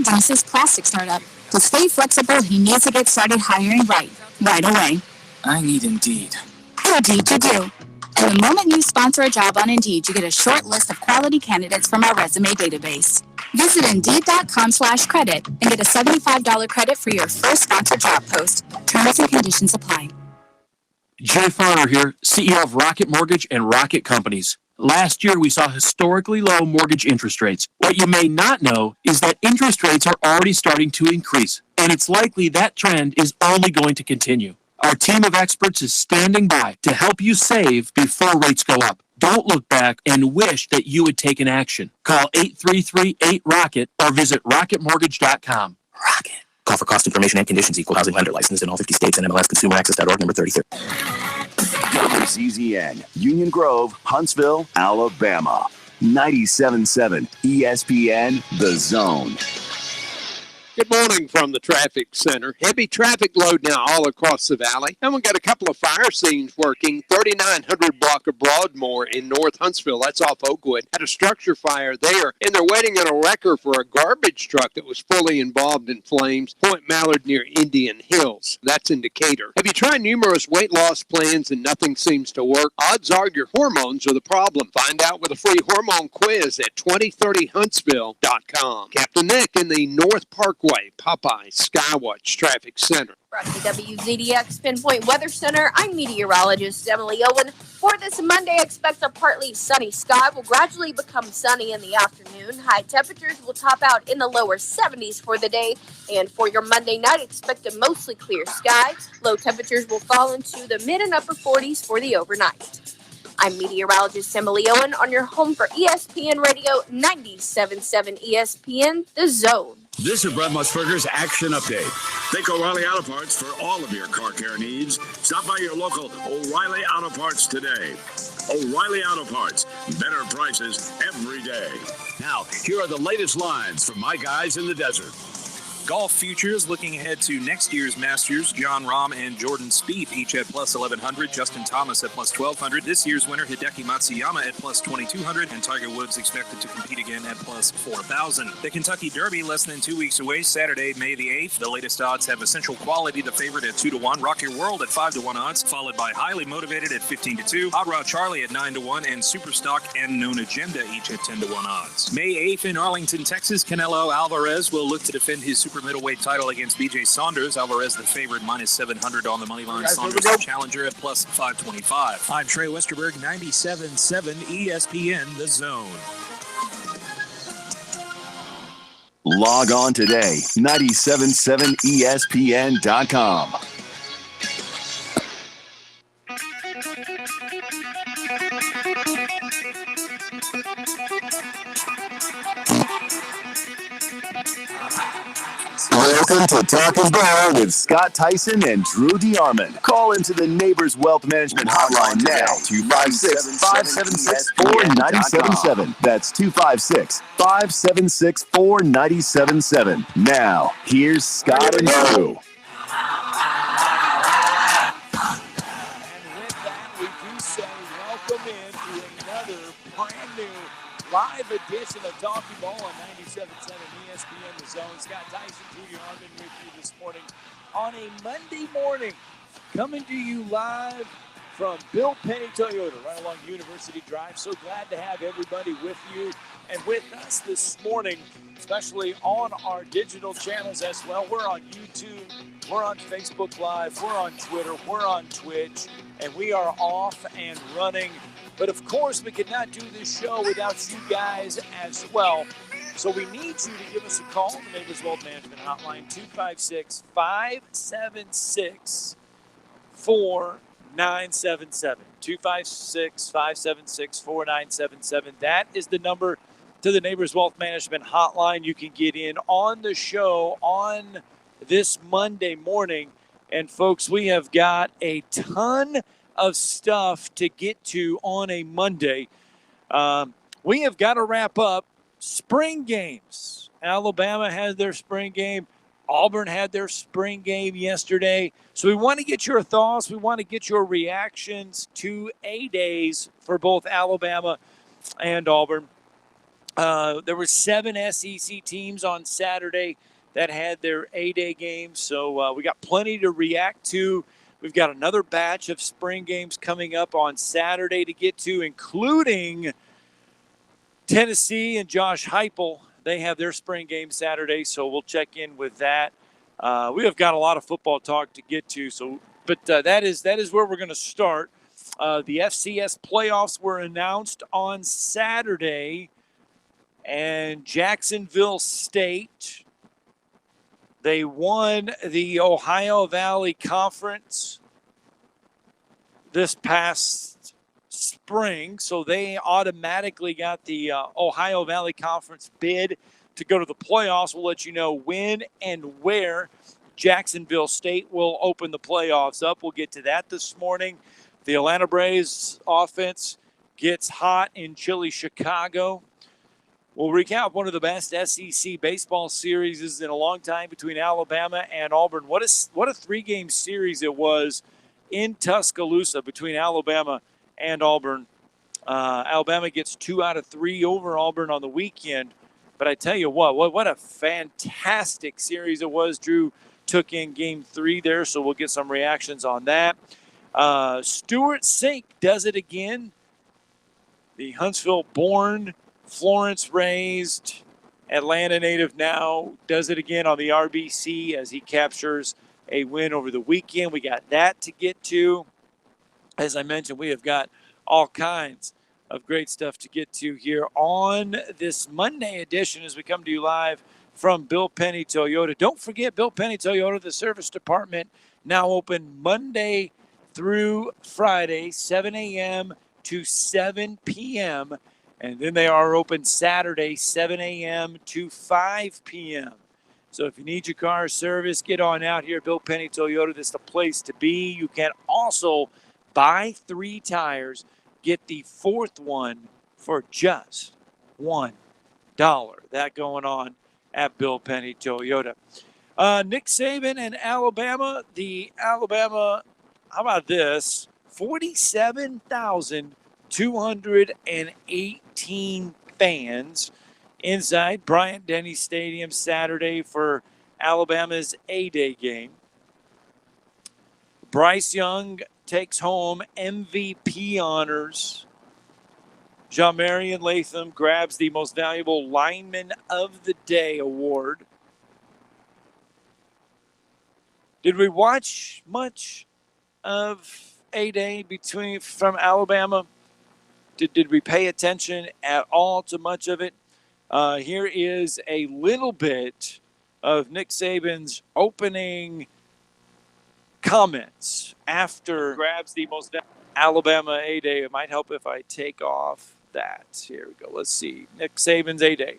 Dennis's plastic startup. To stay flexible, he needs to get started hiring right away. I need Indeed. Indeed you do. And the moment you sponsor a job on Indeed, you get a short list of quality candidates from our resume database. Visit Indeed.com/credit and get a $75 credit for your first sponsored job post. Terms and conditions apply. Jay Farner here, CEO of Rocket Mortgage and Rocket Companies. Last year, we saw historically low mortgage interest rates. What you may not know is that interest rates are already starting to increase, and it's likely that trend is only going to continue. Our team of experts is standing by to help you save before rates go up. Don't look back and wish that you had taken action. Call 833-8ROCKET or visit rocketmortgage.com. Rocket. Call for cost information and conditions. Equal housing lender licensed in all 50 states and MLSConsumerAccess.org number 33. WCZN, Union Grove, Huntsville, Alabama. 97.7 ESPN, The Zone. Good morning from the traffic center. Heavy traffic load now all across the valley. And we've got a couple of fire scenes working. 3900 block of Broadmoor in North Huntsville. That's off Oakwood. Had a structure fire there. And they're waiting on a wrecker for a garbage truck that was fully involved in flames. Point Mallard near Indian Hills. That's in Decatur. Have you tried numerous weight loss plans and nothing seems to work? Odds are your hormones are the problem. Find out with a free hormone quiz at 2030huntsville.com. Captain Nick in the North Parkway Popeye Skywatch Traffic Center. Brought to WZDX Pinpoint Weather Center, I'm meteorologist Emily Owen. For this Monday, expect a partly sunny sky will gradually become sunny in the afternoon. High temperatures will top out in the lower 70s for the day. And for your Monday night, expect a mostly clear sky. Low temperatures will fall into the mid and upper 40s for the overnight. I'm meteorologist Emily Owen on your home for ESPN Radio 97.7 ESPN, The Zone. This is Brett Musburger's Action Update. Think O'Reilly Auto Parts for all of your car care needs. Stop by your local O'Reilly Auto Parts today. O'Reilly Auto Parts. Better prices every day. Now, here are the latest lines from my guys in the desert. Golf futures looking ahead to next year's Masters. John Rahm and Jordan Spieth each at plus 1,100. Justin Thomas at plus 1,200. This year's winner Hideki Matsuyama at plus 2,200. And Tiger Woods expected to compete again at plus 4,000. The Kentucky Derby less than 2 weeks away, Saturday, May the 8th. The latest odds have Essential Quality, the favorite at 2-1. Rock Your World at 5-1 odds, followed by Highly Motivated at 15-2. Hot Rod Charlie at 9-1. And Superstock and Known Agenda each at 10-1 odds. May 8th in Arlington, Texas, Canelo Alvarez will look to defend his super middleweight title against B.J. Saunders. Alvarez the favorite, minus 700 on the money line. Saunders the challenger at plus 525. I'm Trey Westerberg, 97.7 ESPN, The Zone. Log on today, 97.7ESPN.com. Welcome to Talkin' Ball with Scott Theisen and Drew DeArmond. Call into the Neighbors Wealth Management Hotline now, 256-576-4977. That's 256-576-4977. Now, here's Scott and Drew. Live edition of Talkin' Ball on 97.7 ESPN, The Zone. Scott Theisen, Drew DeArmond with you this morning on a Monday morning. Coming to you live from Bill Penney Toyota, right along University Drive. So glad to have everybody with you and with us this morning, especially on our digital channels as well. We're on YouTube, we're on Facebook Live, we're on Twitter, we're on Twitch, and we are off and running. But of course, we could not do this show without you guys as well. So we need you to give us a call on the Neighbors Wealth Management Hotline, 256-576-4977. 256-576-4977. That is the number to the Neighbors Wealth Management Hotline. You can get in on the show on this Monday morning. And folks, we have got a ton of stuff to get to on a Monday. We have got to wrap up spring games. Alabama had their spring game. Auburn had their spring game yesterday. So we want to get your thoughts. We want to get your reactions to A-days for both Alabama and Auburn. There were 7 SEC teams on Saturday that had their A-Day games, so we got plenty to react to. We've got another batch of spring games coming up on Saturday to get to, including Tennessee and Josh Heupel. They have their spring game Saturday, so we'll check in with that. We have got a lot of football talk to get to, but that is where we're going to start. The FCS playoffs were announced on Saturday, and Jacksonville State, they won the Ohio Valley Conference this past spring, so they automatically got the Ohio Valley Conference bid to go to the playoffs. We'll let you know when and where Jacksonville State will open the playoffs up. We'll get to that this morning. The Atlanta Braves offense gets hot in chilly Chicago. We'll recap one of the best SEC baseball series in a long time between Alabama and Auburn. What a 3-game series it was in Tuscaloosa between Alabama and Auburn. Alabama gets 2 out of 3 over Auburn on the weekend. But I tell you what a fantastic series it was. Drew took in Game 3 there, so we'll get some reactions on that. Stuart Sink does it again. The Huntsville-born, Florence-raised, Atlanta native now does it again on the RBC as he captures a win over the weekend. We got that to get to. As I mentioned, we have got all kinds of great stuff to get to here on this Monday edition as we come to you live from Bill Penney Toyota. Don't forget, Bill Penney Toyota, the service department, now open Monday through Friday, 7 a.m. to 7 p.m., and then they are open Saturday, 7 a.m. to 5 p.m. So if you need your car service, get on out here. Bill Penney Toyota, this is the place to be. You can also buy 3 tires, get the 4th one for just $1. That going on at Bill Penney Toyota. Nick Saban and Alabama. The Alabama, how about this? 47,218 fans inside Bryant-Denny Stadium Saturday for Alabama's A-Day game. Bryce Young takes home MVP honors. Jean-Marion Latham grabs the Most Valuable Lineman of the Day award. Did we watch much of A-Day from Alabama? Did we pay attention at all to much of it? Here is a little bit of Nick Saban's opening comments after grabs the most Alabama A-Day. It might help if I take off that. Here we go. Let's see. Nick Saban's A-Day.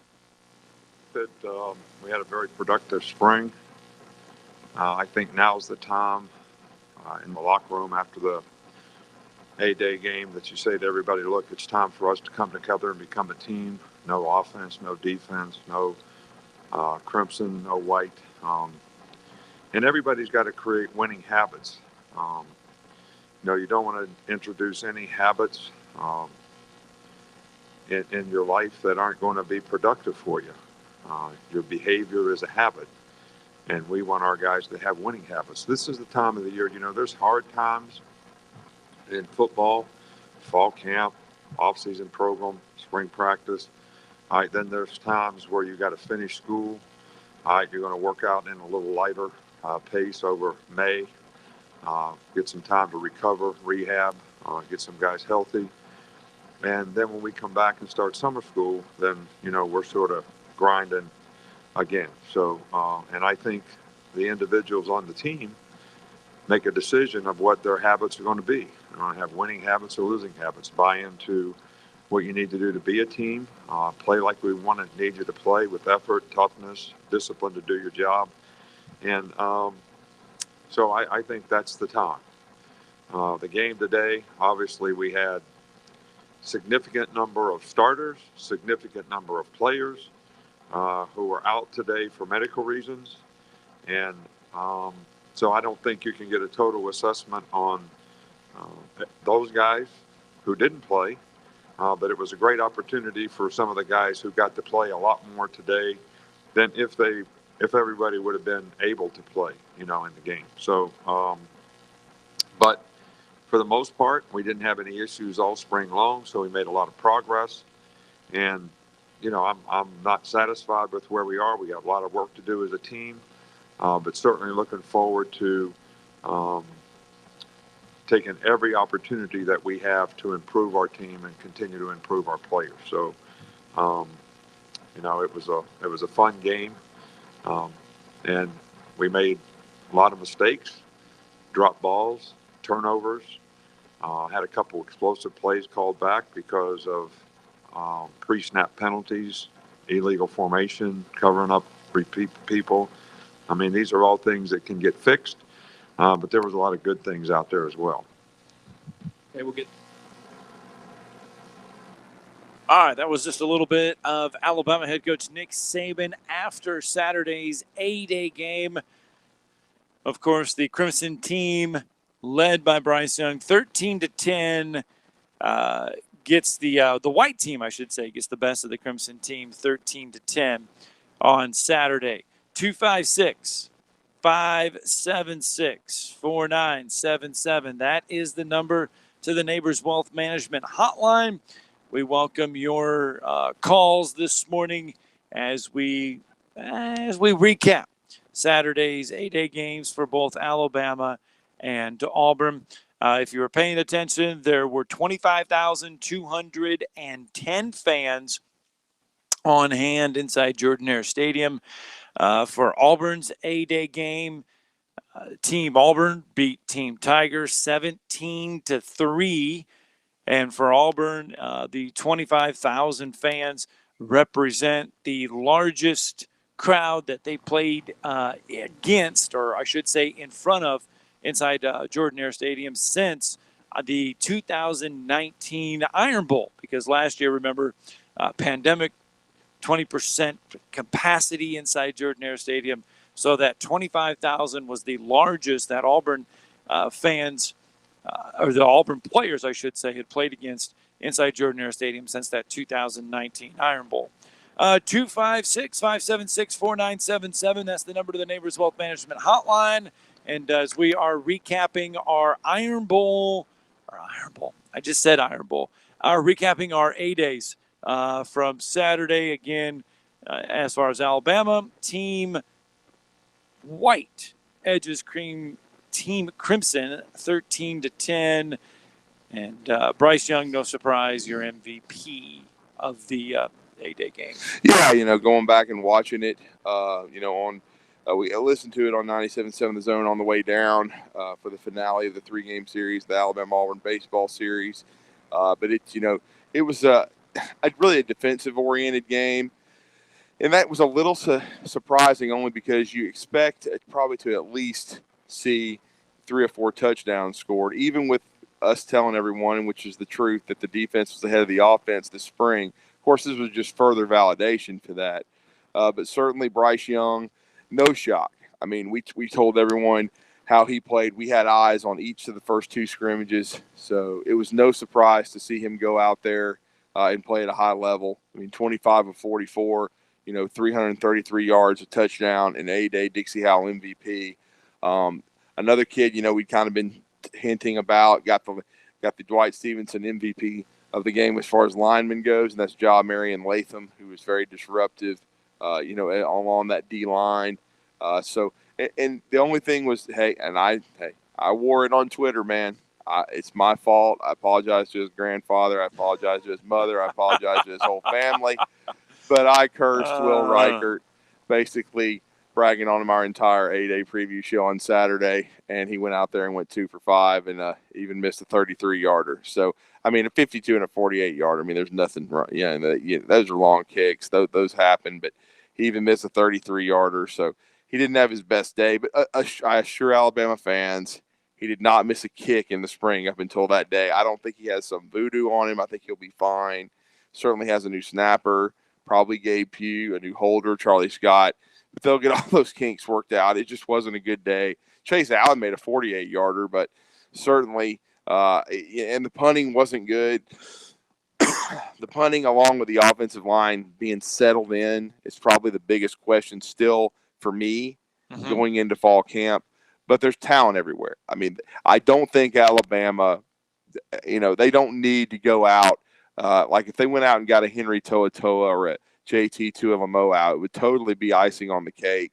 We had a very productive spring. I think now's the time in the locker room after the A-Day game that you say to everybody, look, it's time for us to come together and become a team. No offense, no defense, no crimson, no white. And everybody's got to create winning habits. You don't want to introduce any habits in your life that aren't going to be productive for you. Your behavior is a habit, and we want our guys to have winning habits. This is the time of the year, there's hard times in football, fall camp, off-season program, spring practice. All right, then there's times where you got to finish school. All right, you're going to work out in a little lighter pace over May, get some time to recover, rehab, get some guys healthy. And then when we come back and start summer school, then, we're sort of grinding again. So, and I think the individuals on the team make a decision of what their habits are going to be. They're going to have winning habits or losing habits, buy into what you need to do to be a team, play like we need you to play with effort, toughness, discipline to do your job. And so I think that's the time. The game today, obviously we had significant number of starters, significant number of players who were out today for medical reasons. And so I don't think you can get a total assessment on those guys who didn't play but it was a great opportunity for some of the guys who got to play a lot more today than if everybody would have been able to play, in the game. So, but for the most part, we didn't have any issues all spring long, so we made a lot of progress. And, I'm not satisfied with where we are. We got a lot of work to do as a team, but certainly looking forward to taking every opportunity that we have to improve our team and continue to improve our players. So, it was a fun game, and we made a lot of mistakes, dropped balls, turnovers, had a couple explosive plays called back because of pre-snap penalties, illegal formation, covering up people. I mean, these are all things that can get fixed, but there was a lot of good things out there as well. Okay, we'll get. All right, that was just a little bit of Alabama head coach Nick Saban after Saturday's A-Day game. Of course, the Crimson team, led by Bryce Young, 13-10, gets the white team, I should say, gets the best of the Crimson team, 13-10 on Saturday. 256-576-4977. That is the number to the Neighbors Wealth Management Hotline. We welcome your calls this morning as we recap Saturday's 8-day games for both Alabama and Auburn. If you were paying attention, there were 25,210 fans on hand inside Jordan-Hare Stadium for Auburn's 8-day game. Team Auburn beat Team Tiger 17-3. And for Auburn, the 25,000 fans represent the largest crowd that they played against, or I should say in front of, inside Jordan-Hare Stadium since the 2019 Iron Bowl. Because last year, remember, pandemic, 20% capacity inside Jordan-Hare Stadium. So that 25,000 was the largest that Auburn fans or the Auburn players, I should say, had played against inside Jordan-Hare Stadium since that 2019 Iron Bowl. 256-576-4977. That's the number to the Neighbors Wealth Management Hotline. And as we are recapping our Iron Bowl, I just said Iron Bowl, recapping our A-Days from Saturday. Again, as far as Alabama, Team White edges Team Crimson 13-10, and Bryce Young, no surprise, your MVP of the 8-day game. Yeah, going back and watching it, we listened to it on 97.7 The Zone on the way down for the finale of the 3-game series, the Alabama-Auburn baseball series. But it was really a defensive-oriented game. And that was a little surprising only because you expect probably to at least see 3 or 4 touchdowns scored, even with us telling everyone, which is the truth, that the defense was ahead of the offense this spring. Of course, this was just further validation for that. But certainly Bryce Young, no shock. I mean, we told everyone how he played. We had eyes on each of the first 2 scrimmages, so it was no surprise to see him go out there and play at a high level. I mean, 25 of 44, 333 yards, a touchdown, and A-Day Dixie Howell MVP. Another kid, we'd kind of been hinting about, got the Dwight Stevenson MVP of the game as far as lineman goes, and that's Ja Marion Latham, who was very disruptive, along that D line. And the only thing was, I wore it on Twitter, man. It's my fault. I apologize to his grandfather. I apologize to his mother. I apologize to his whole family. But I cursed Will Reichert, basically bragging on him our entire 8-day preview show on Saturday, and he went out there and went 2 for 5 and even missed a 33-yarder. So, I mean, a 52 and a 48-yarder. I mean, there's nothing wrong. Those are long kicks. Those happen, but he even missed a 33-yarder. So he didn't have his best day. But I assure Alabama fans, he did not miss a kick in the spring up until that day. I don't think he has some voodoo on him. I think he'll be fine. Certainly has a new snapper, probably Gabe Pugh, a new holder, Charlie Scott. But they'll get all those kinks worked out. It just wasn't a good day. Chase Allen made a 48-yarder, but certainly and the punting wasn't good. the punting along with the offensive line being settled in is probably the biggest question still for me going into fall camp. But there's talent everywhere. I mean, I don't think Alabama, they don't need to go out. Like if they went out and got a Henry To'oTo'o or a JT Tuilamoau, it would totally be icing on the cake.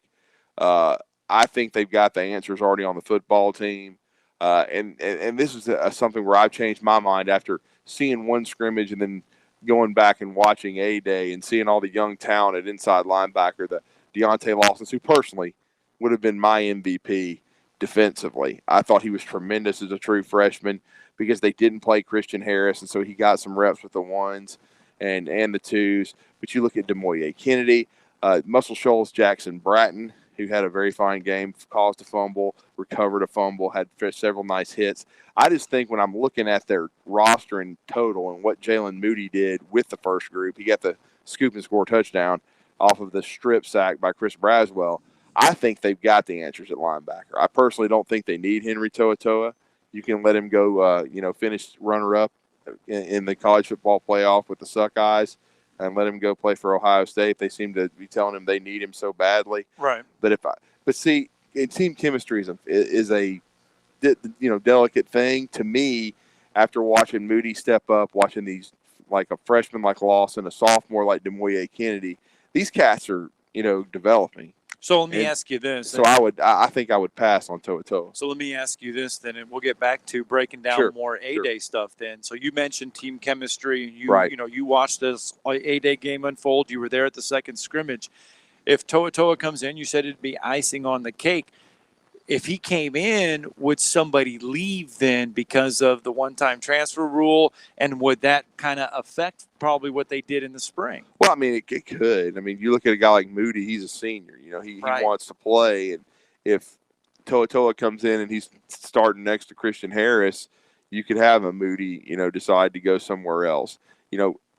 I think they've got the answers already on the football team. And this is something where I've changed my mind after seeing one scrimmage and then going back and watching A-Day and seeing all the young talent at inside linebacker, the Deontay Lawson, who personally would have been my MVP defensively. I thought he was tremendous as a true freshman because they didn't play Christian Harris, and so he got some reps with the ones and the twos. But you look at Demoye Kennedy, Muscle Shoals Jackson Bratton, who had a very fine game, caused a fumble, recovered a fumble, had several nice hits. I just think when I'm looking at their roster in total and what Jalen Moody did with the first group, he got the scoop and score touchdown off of the strip sack by Chris Braswell. I think they've got the answers at linebacker. I personally don't think they need Henry To'oTo'o. You can let him go, finish runner-up in the college football playoff with the Suckeyes and let him go play for Ohio State. They seem to be telling him they need him so badly. Right. But see, team chemistry is a delicate thing to me. After watching Moody step up, watching these like a freshman like Lawson, a sophomore like Demoye Kennedy, these cats are developing. So let me ask you this. So I think I would pass on To'oTo'o. So let me ask you this then, and we'll get back to breaking down more A-Day stuff then. So you mentioned team chemistry. You watched this A-Day game unfold. You were there at the second scrimmage. If To'oTo'o comes in, you said it'd be icing on the cake. If he came in, would somebody leave then because of the one-time transfer rule, and would that kind of affect probably what they did in the spring? Well, I mean, it could. I mean, you look at a guy like Moody, he's a senior. He wants to play, and if To'oTo'o comes in and he's starting next to Christian Harris, you could have a Moody, decide to go somewhere else.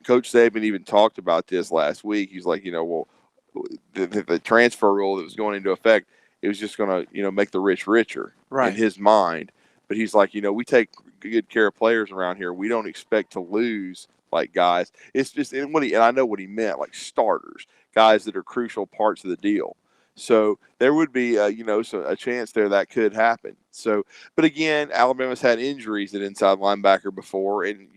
Coach Saban even talked about this last week. He's like, the transfer rule that was going into effect, it was just going to, make the rich richer in his mind. But he's like, we take good care of players around here. We don't expect to lose like guys. It's just, and I know what he meant, like starters, guys that are crucial parts of the deal. So there would be, a chance there that could happen. So, but again, Alabama's had injuries at inside linebacker before, and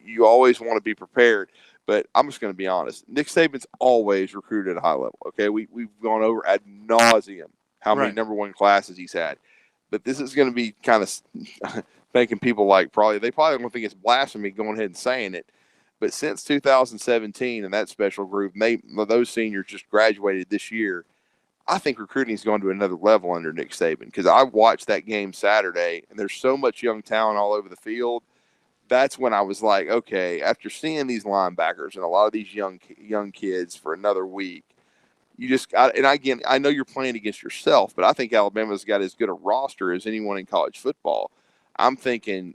you always want to be prepared. But I'm just going to be honest. Nick Saban's always recruited at a high level. Okay, we've gone over ad nauseum how many number one classes he's had. But this is going to be kind of making people they probably don't think it's blasphemy going ahead and saying it. But since 2017 and that special group, those seniors just graduated this year, I think recruiting is going to another level under Nick Saban, because I watched that game Saturday, and there's so much young talent all over the field. That's when I was like, okay, after seeing these linebackers and a lot of these young kids for another week, I know you're playing against yourself, but I think Alabama's got as good a roster as anyone in college football. I'm thinking,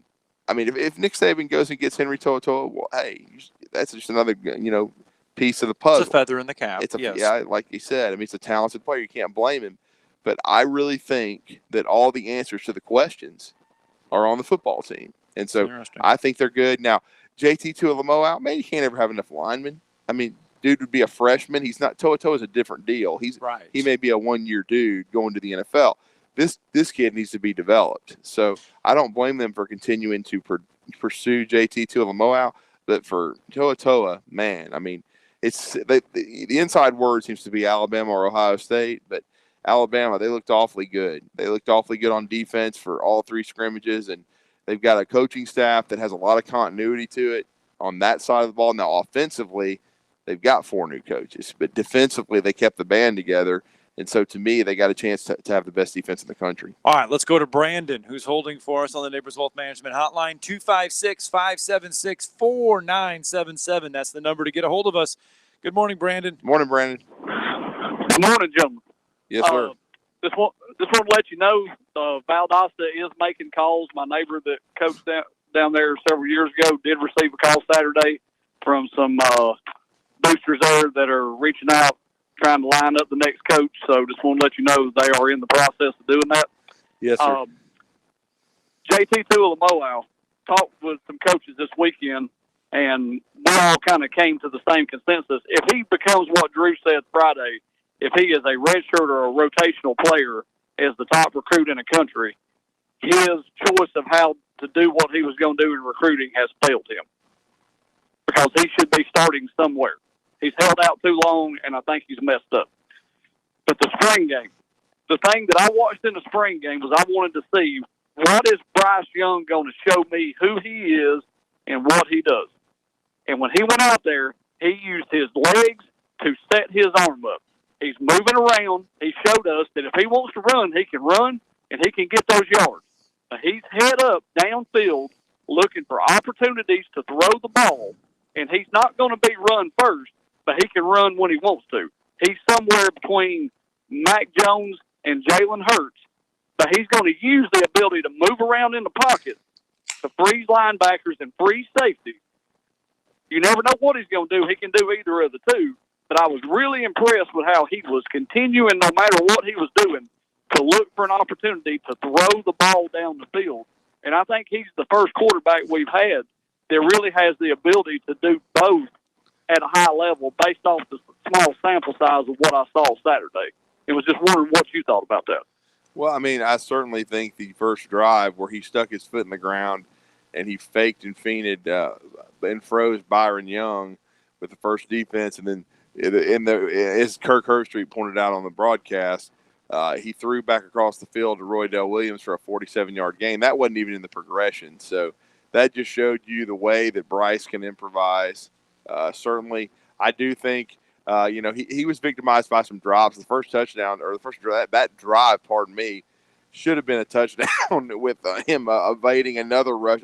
I mean, if Nick Saban goes and gets Henry To'oTo'o, well, hey, that's just another, piece of the puzzle. It's a feather in the cap. Yeah, like you said, I mean, it's a talented player. You can't blame him. But I really think that all the answers to the questions are on the football team. And so I think they're good. Now, JT Tuilamoau out, man, you can't ever have enough linemen. I mean, dude would be a freshman. He's not. To'oTo'o is a different deal. He may be a one-year dude going to the NFL. This kid needs to be developed. So I don't blame them for continuing to pursue JT Tuilamoau. But for To'oTo'o, man, I mean, it's the inside word seems to be Alabama or Ohio State, but Alabama, they looked awfully good. They looked awfully good on defense for all three scrimmages, and they've got a coaching staff that has a lot of continuity to it on that side of the ball. Now, offensively, they've got 4 new coaches, but defensively, they kept the band together. And so, to me, they got a chance to have the best defense in the country. All right, let's go to Brandon, who's holding for us on the Neighbors Wealth Management Hotline, 256-576-4977. That's the number to get a hold of us. Good morning, Brandon. Morning, Brandon. Good morning, gentlemen. Yes, sir. Just want to let you know, Valdosta is making calls. My neighbor that coached down there several years ago did receive a call Saturday from some boosters there that are reaching out, trying to line up the next coach. So just want to let you know they are in the process of doing that. Yes, sir. JT Tuilamoau talked with some coaches this weekend, And we all kind of came to the same consensus. If he becomes what Drew said Friday, if he is a redshirt or a rotational player as the top recruit in the country, his choice of how to do what he was going to do in recruiting has failed him, because he should be starting somewhere. He's held out too long, and I think he's messed up. But the spring game, the thing that I watched in the spring game was I wanted to see, what is Bryce Young going to show me who he is and what he does. And when he went out there, he used his legs to set his arm up. He's moving around. He showed us that if he wants to run, he can run, and he can get those yards. Now, he's head up downfield looking for opportunities to throw the ball, and he's not going to be run first, but he can run when he wants to. He's somewhere between Mac Jones and Jalen Hurts, but he's going to use the ability to move around in the pocket to freeze linebackers and freeze safety. You never know what he's going to do. He can do either of the two, but I was really impressed with how he was continuing, no matter what he was doing, to look for an opportunity to throw the ball down the field. And I think he's the first quarterback we've had that really has the ability to do both at a high level based off the small sample size of what I saw Saturday. It was just wondering what you thought about that. Well, I mean, I certainly think the first drive where he stuck his foot in the ground and he faked and feinted and froze Byron Young with the first defense, and then as Kirk Herbstreit pointed out on the broadcast, he threw back across the field to Roydell Williams for a 47-yard gain. That wasn't even in the progression. So that just showed you the way that Bryce can improvise. Certainly, I do think, he was victimized by some drops. The first touchdown, or the first that drive, should have been a touchdown with him evading another rush,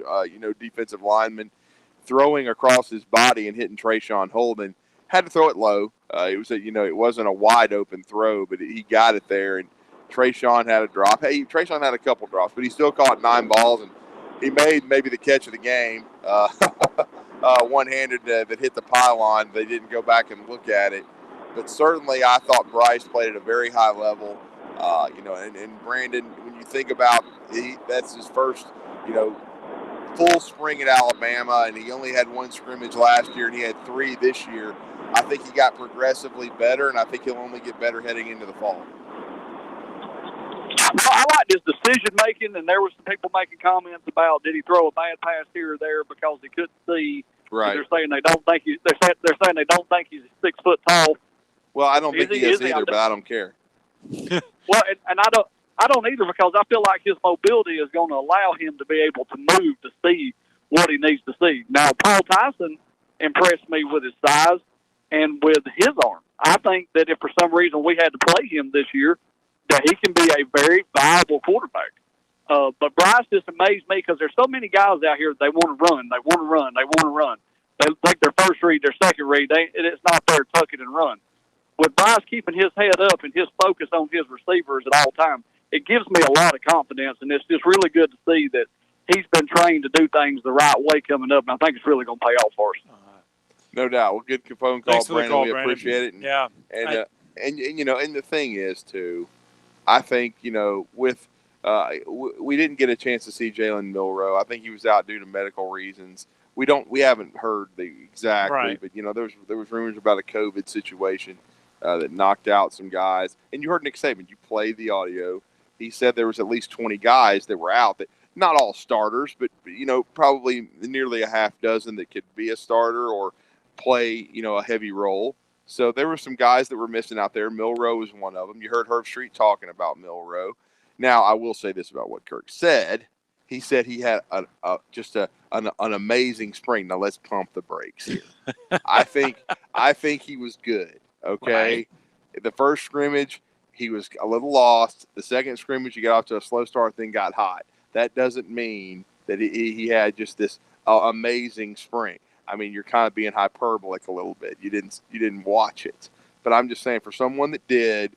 defensive lineman, throwing across his body and hitting Trayshawn Holden. Had to throw it low. It wasn't a wide open throw, but he got it there. And Trayshawn had a drop. Hey, Trayshawn had a couple drops, but he still caught 9 balls, and he made maybe the catch of the game. One-handed that hit the pylon. They didn't go back and look at it, but certainly I thought Bryce played at a very high level. And Brandon, when you think about that's his first, full spring at Alabama, and he only had 1 scrimmage last year, and he had 3 this year. I think he got progressively better, and I think he'll only get better heading into the fall. Well, I liked his decision making, and there were some people making comments about, did he throw a bad pass here or there because he couldn't see. Right. They're saying they don't think he's 6 foot tall. Well, I don't think he is either, but I don't care. Well, and I don't either, because I feel like his mobility is going to allow him to be able to move to see what he needs to see. Now, Paul Tyson impressed me with his size and with his arm. I think that if for some reason we had to play him this year, that he can be a very viable quarterback. But Bryce just amazed me, because there's so many guys out here, they want to run. They think their first read, their second read, it's not there, tuck it and run. With Bryce keeping his head up and his focus on his receivers at all times, it gives me a lot of confidence, and it's just really good to see that he's been trained to do things the right way coming up, and I think it's really going to pay off for us. No doubt. Well, good phone call, Brandon. We appreciate it. And the thing is, too, I think, with we didn't get a chance to see Jalen Milroe. I think he was out due to medical reasons. We haven't heard the exactly, but there was rumors about a COVID situation that knocked out some guys. And you heard Nick Saban. You played the audio. He said there was at least 20 guys that were out. That not all starters, but probably nearly a half dozen that could be a starter or play a heavy role. So there were some guys that were missing out there. Milroe was one of them. You heard Herbstreit talking about Milroe. Now, I will say this about what Kirk said. He said he had an amazing spring. Now let's pump the brakes here. I think he was good. Okay, right. The first scrimmage he was a little lost. The second scrimmage he got off to a slow start, then got hot. That doesn't mean that he had just this amazing spring. I mean, you're kind of being hyperbolic a little bit. You didn't watch it, but I'm just saying for someone that did,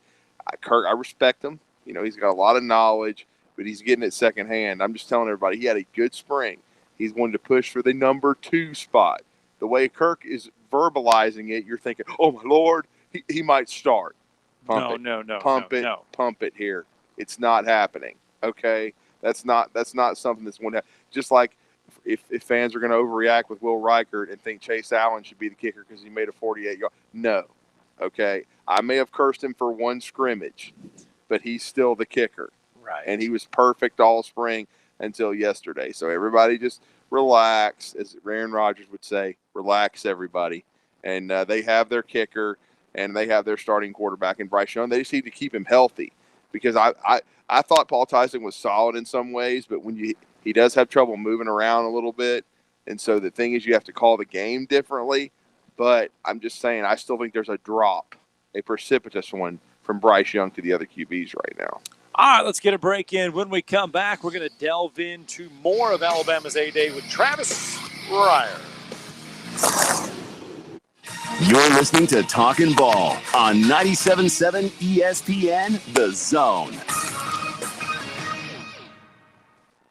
Kirk, I respect him. He's got a lot of knowledge, but he's getting it secondhand. I'm just telling everybody he had a good spring. He's wanted to push for the number 2 spot. The way Kirk is verbalizing it, you're thinking, oh, my Lord, he might start. Pump it here. It's not happening, okay? That's not something that's going to happen. Just like if fans are going to overreact with Will Reichert and think Chase Allen should be the kicker because he made a 48-yard. No. Okay. I may have cursed him for one scrimmage, but he's still the kicker. Right. And he was perfect all spring until yesterday. So everybody just relax, as Aaron Rodgers would say, relax, everybody. And they have their kicker and they have their starting quarterback in Bryce Young. They just need to keep him healthy because I thought Paul Theisen was solid in some ways, but when he does have trouble moving around a little bit. And so the thing is you have to call the game differently. But I'm just saying, I still think there's a drop, a precipitous one from Bryce Young to the other QBs right now. All right, let's get a break in. When we come back, we're going to delve into more of Alabama's A-Day with Travis Reier. You're listening to Talkin' Ball on 97.7 ESPN, The Zone.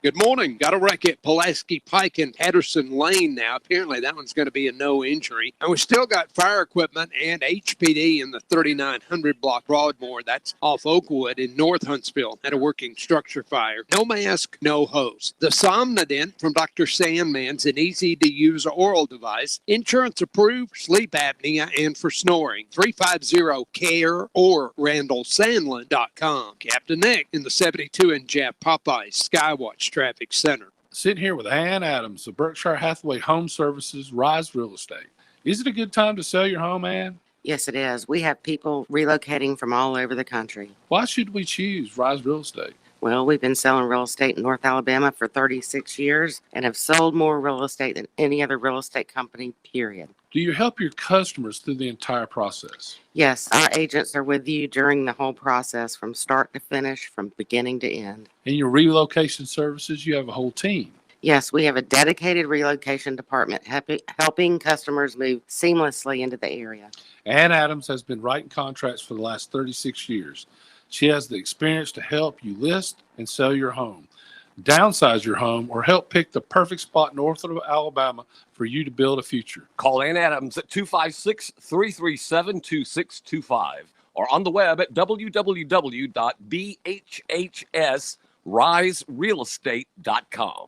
Good morning. Got a wreck at Pulaski Pike and Patterson Lane now. Apparently that one's going to be a no injury. And we still got fire equipment and HPD in the 3900 block Broadmoor. That's off Oakwood in North Huntsville. Had a working structure fire. No mask, no hose. The Somnodent from Dr. Sandman's an easy-to-use oral device. Insurance approved, sleep apnea, and for snoring. 350-CARE or RandallSandlin.com. Captain Nick in the 72 and Jeff Popeyes Skywatch Traffic Center. Sitting here with Ann Adams of Berkshire Hathaway Home Services, Rise Real Estate. Is it a good time to sell your home, Ann? Yes, it is. We have people relocating from all over the country. Why should we choose Rise Real Estate? Well, we've been selling real estate in North Alabama for 36 years and have sold more real estate than any other real estate company, period. Do you help your customers through the entire process? Yes, our agents are with you during the whole process from start to finish, from beginning to end. In your relocation services, you have a whole team. Yes, we have a dedicated relocation department helping customers move seamlessly into the area. Ann Adams has been writing contracts for the last 36 years. She has the experience to help you list and sell your home, downsize your home, or help pick the perfect spot north of Alabama for you to build a future. Call Ann Adams at 256-337-2625 or on the web at www.bhhsriserealestate.com.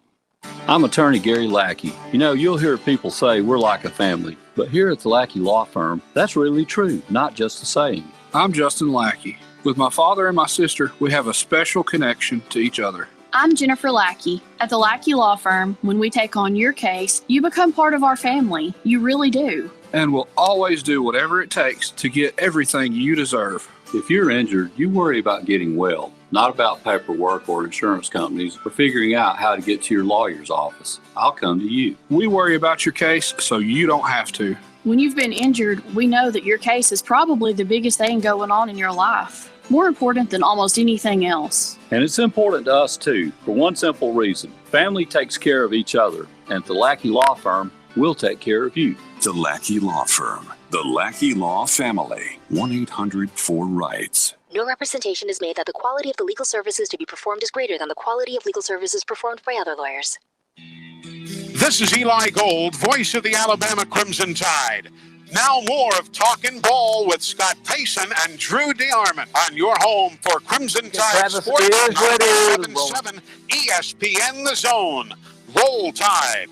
I'm attorney Gary Lackey. You know, you'll hear people say we're like a family, but here at the Lackey Law Firm, that's really true, not just a saying. I'm Justin Lackey. With my father and my sister, we have a special connection to each other. I'm Jennifer Lackey. At the Lackey Law Firm, when we take on your case, you become part of our family. You really do. And we'll always do whatever it takes to get everything you deserve. If you're injured, you worry about getting well, not about paperwork or insurance companies or figuring out how to get to your lawyer's office. I'll come to you. We worry about your case so you don't have to. When you've been injured, we know that your case is probably the biggest thing going on in your life. More important than almost anything else. And it's important to us too, for one simple reason. Family takes care of each other, and at the Lackey Law Firm, we'll take care of you. The Lackey Law Firm. The Lackey Law Family. 1-800-4-RIGHTS. No representation is made that the quality of the legal services to be performed is greater than the quality of legal services performed by other lawyers. This is Eli Gold, voice of the Alabama Crimson Tide. Now more of Talkin' Ball with Scott Theisen and Drew DeArmond on your home for Crimson Tide Sports 97.7 ESPN The Zone. Roll Tide.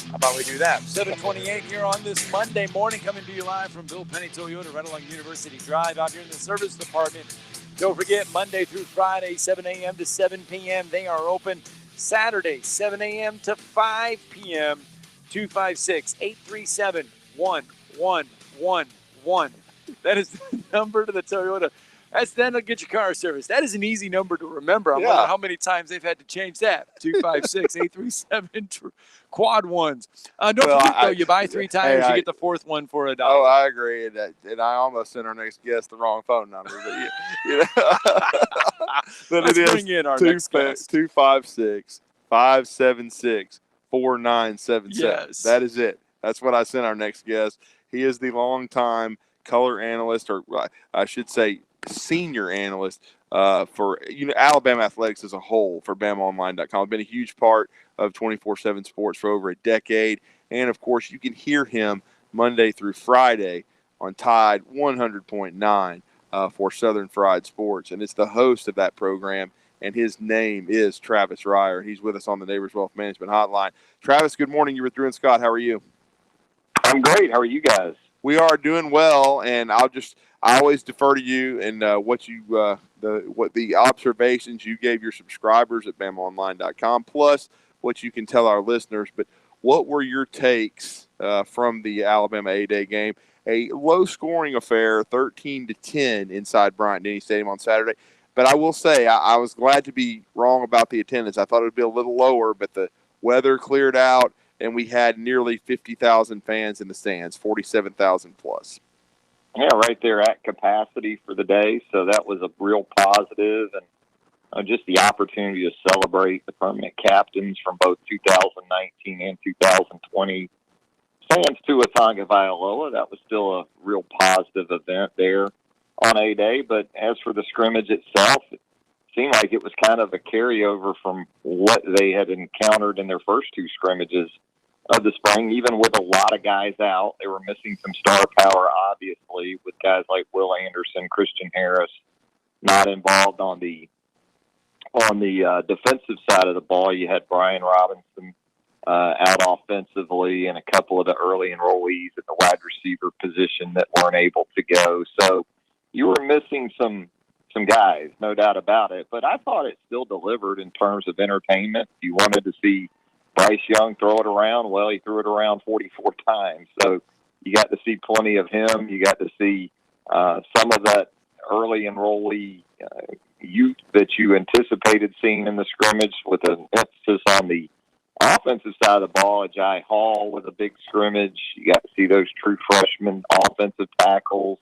How about we do that? 7:28 here on this Monday morning, coming to you live from Bill Penney Toyota, right along University Drive, out here in the service department. Don't forget, Monday through Friday, 7 a.m. to 7 p.m. They are open. Saturday, 7 a.m. to 5 p.m. 256-837-1111. That is the number to the Toyota. That'll get your car service. That is an easy number to remember. I wonder how many times they've had to change that. 256-837 quad ones. Don't forget, though, you buy 3 times, you get the 4th one for $1. Oh, I agree. And I almost sent our next guest the wrong phone number. But, Let's bring in our next guest. 256 576-4977. Yes. That is it. That's what I sent our next guest. He is the longtime color analyst, or I should say senior analyst for Alabama athletics as a whole for BamaOnline.com. Been a huge part of 24/7 Sports for over a decade. And, of course, you can hear him Monday through Friday on Tide 100.9 for Southern Fried Sports. And it's the host of that program, and his name is Travis Reier. He's with us on the Neighbors Wealth Management Hotline. Travis, good morning. You were through, and Scott, how are you? I'm great. How are you guys? We are doing well, and I always defer to you and what the observations you gave your subscribers at BamaOnline.com, plus what you can tell our listeners. But what were your takes from the Alabama A-Day game? A low-scoring affair, 13-10 inside Bryant-Denny Stadium on Saturday. But I will say I was glad to be wrong about the attendance. I thought it would be a little lower, but the weather cleared out, and we had nearly 50,000 fans in the stands, 47,000 plus. Yeah, right there at capacity for the day. So that was a real positive, and just the opportunity to celebrate the permanent captains from both 2019 and 2020. Sans Tua Tagovailoa, that was still a real positive event there on A-Day. But as for the scrimmage itself, it seemed like it was kind of a carryover from what they had encountered in their first two scrimmages of the spring, even with a lot of guys out. They were missing some star power, obviously, with guys like Will Anderson, Christian Harris not involved on the defensive side of the ball. You had Brian Robinson out offensively, and a couple of the early enrollees at the wide receiver position that weren't able to go. So you were missing some guys, no doubt about it. But I thought it still delivered in terms of entertainment. You wanted to see Bryce Young throw it around. Well, he threw it around 44 times. So you got to see plenty of him. You got to see some of that early enrollee youth that you anticipated seeing in the scrimmage, with an emphasis on the offensive side of the ball. Ajay Hall with a big scrimmage. You got to see those true freshman offensive tackles.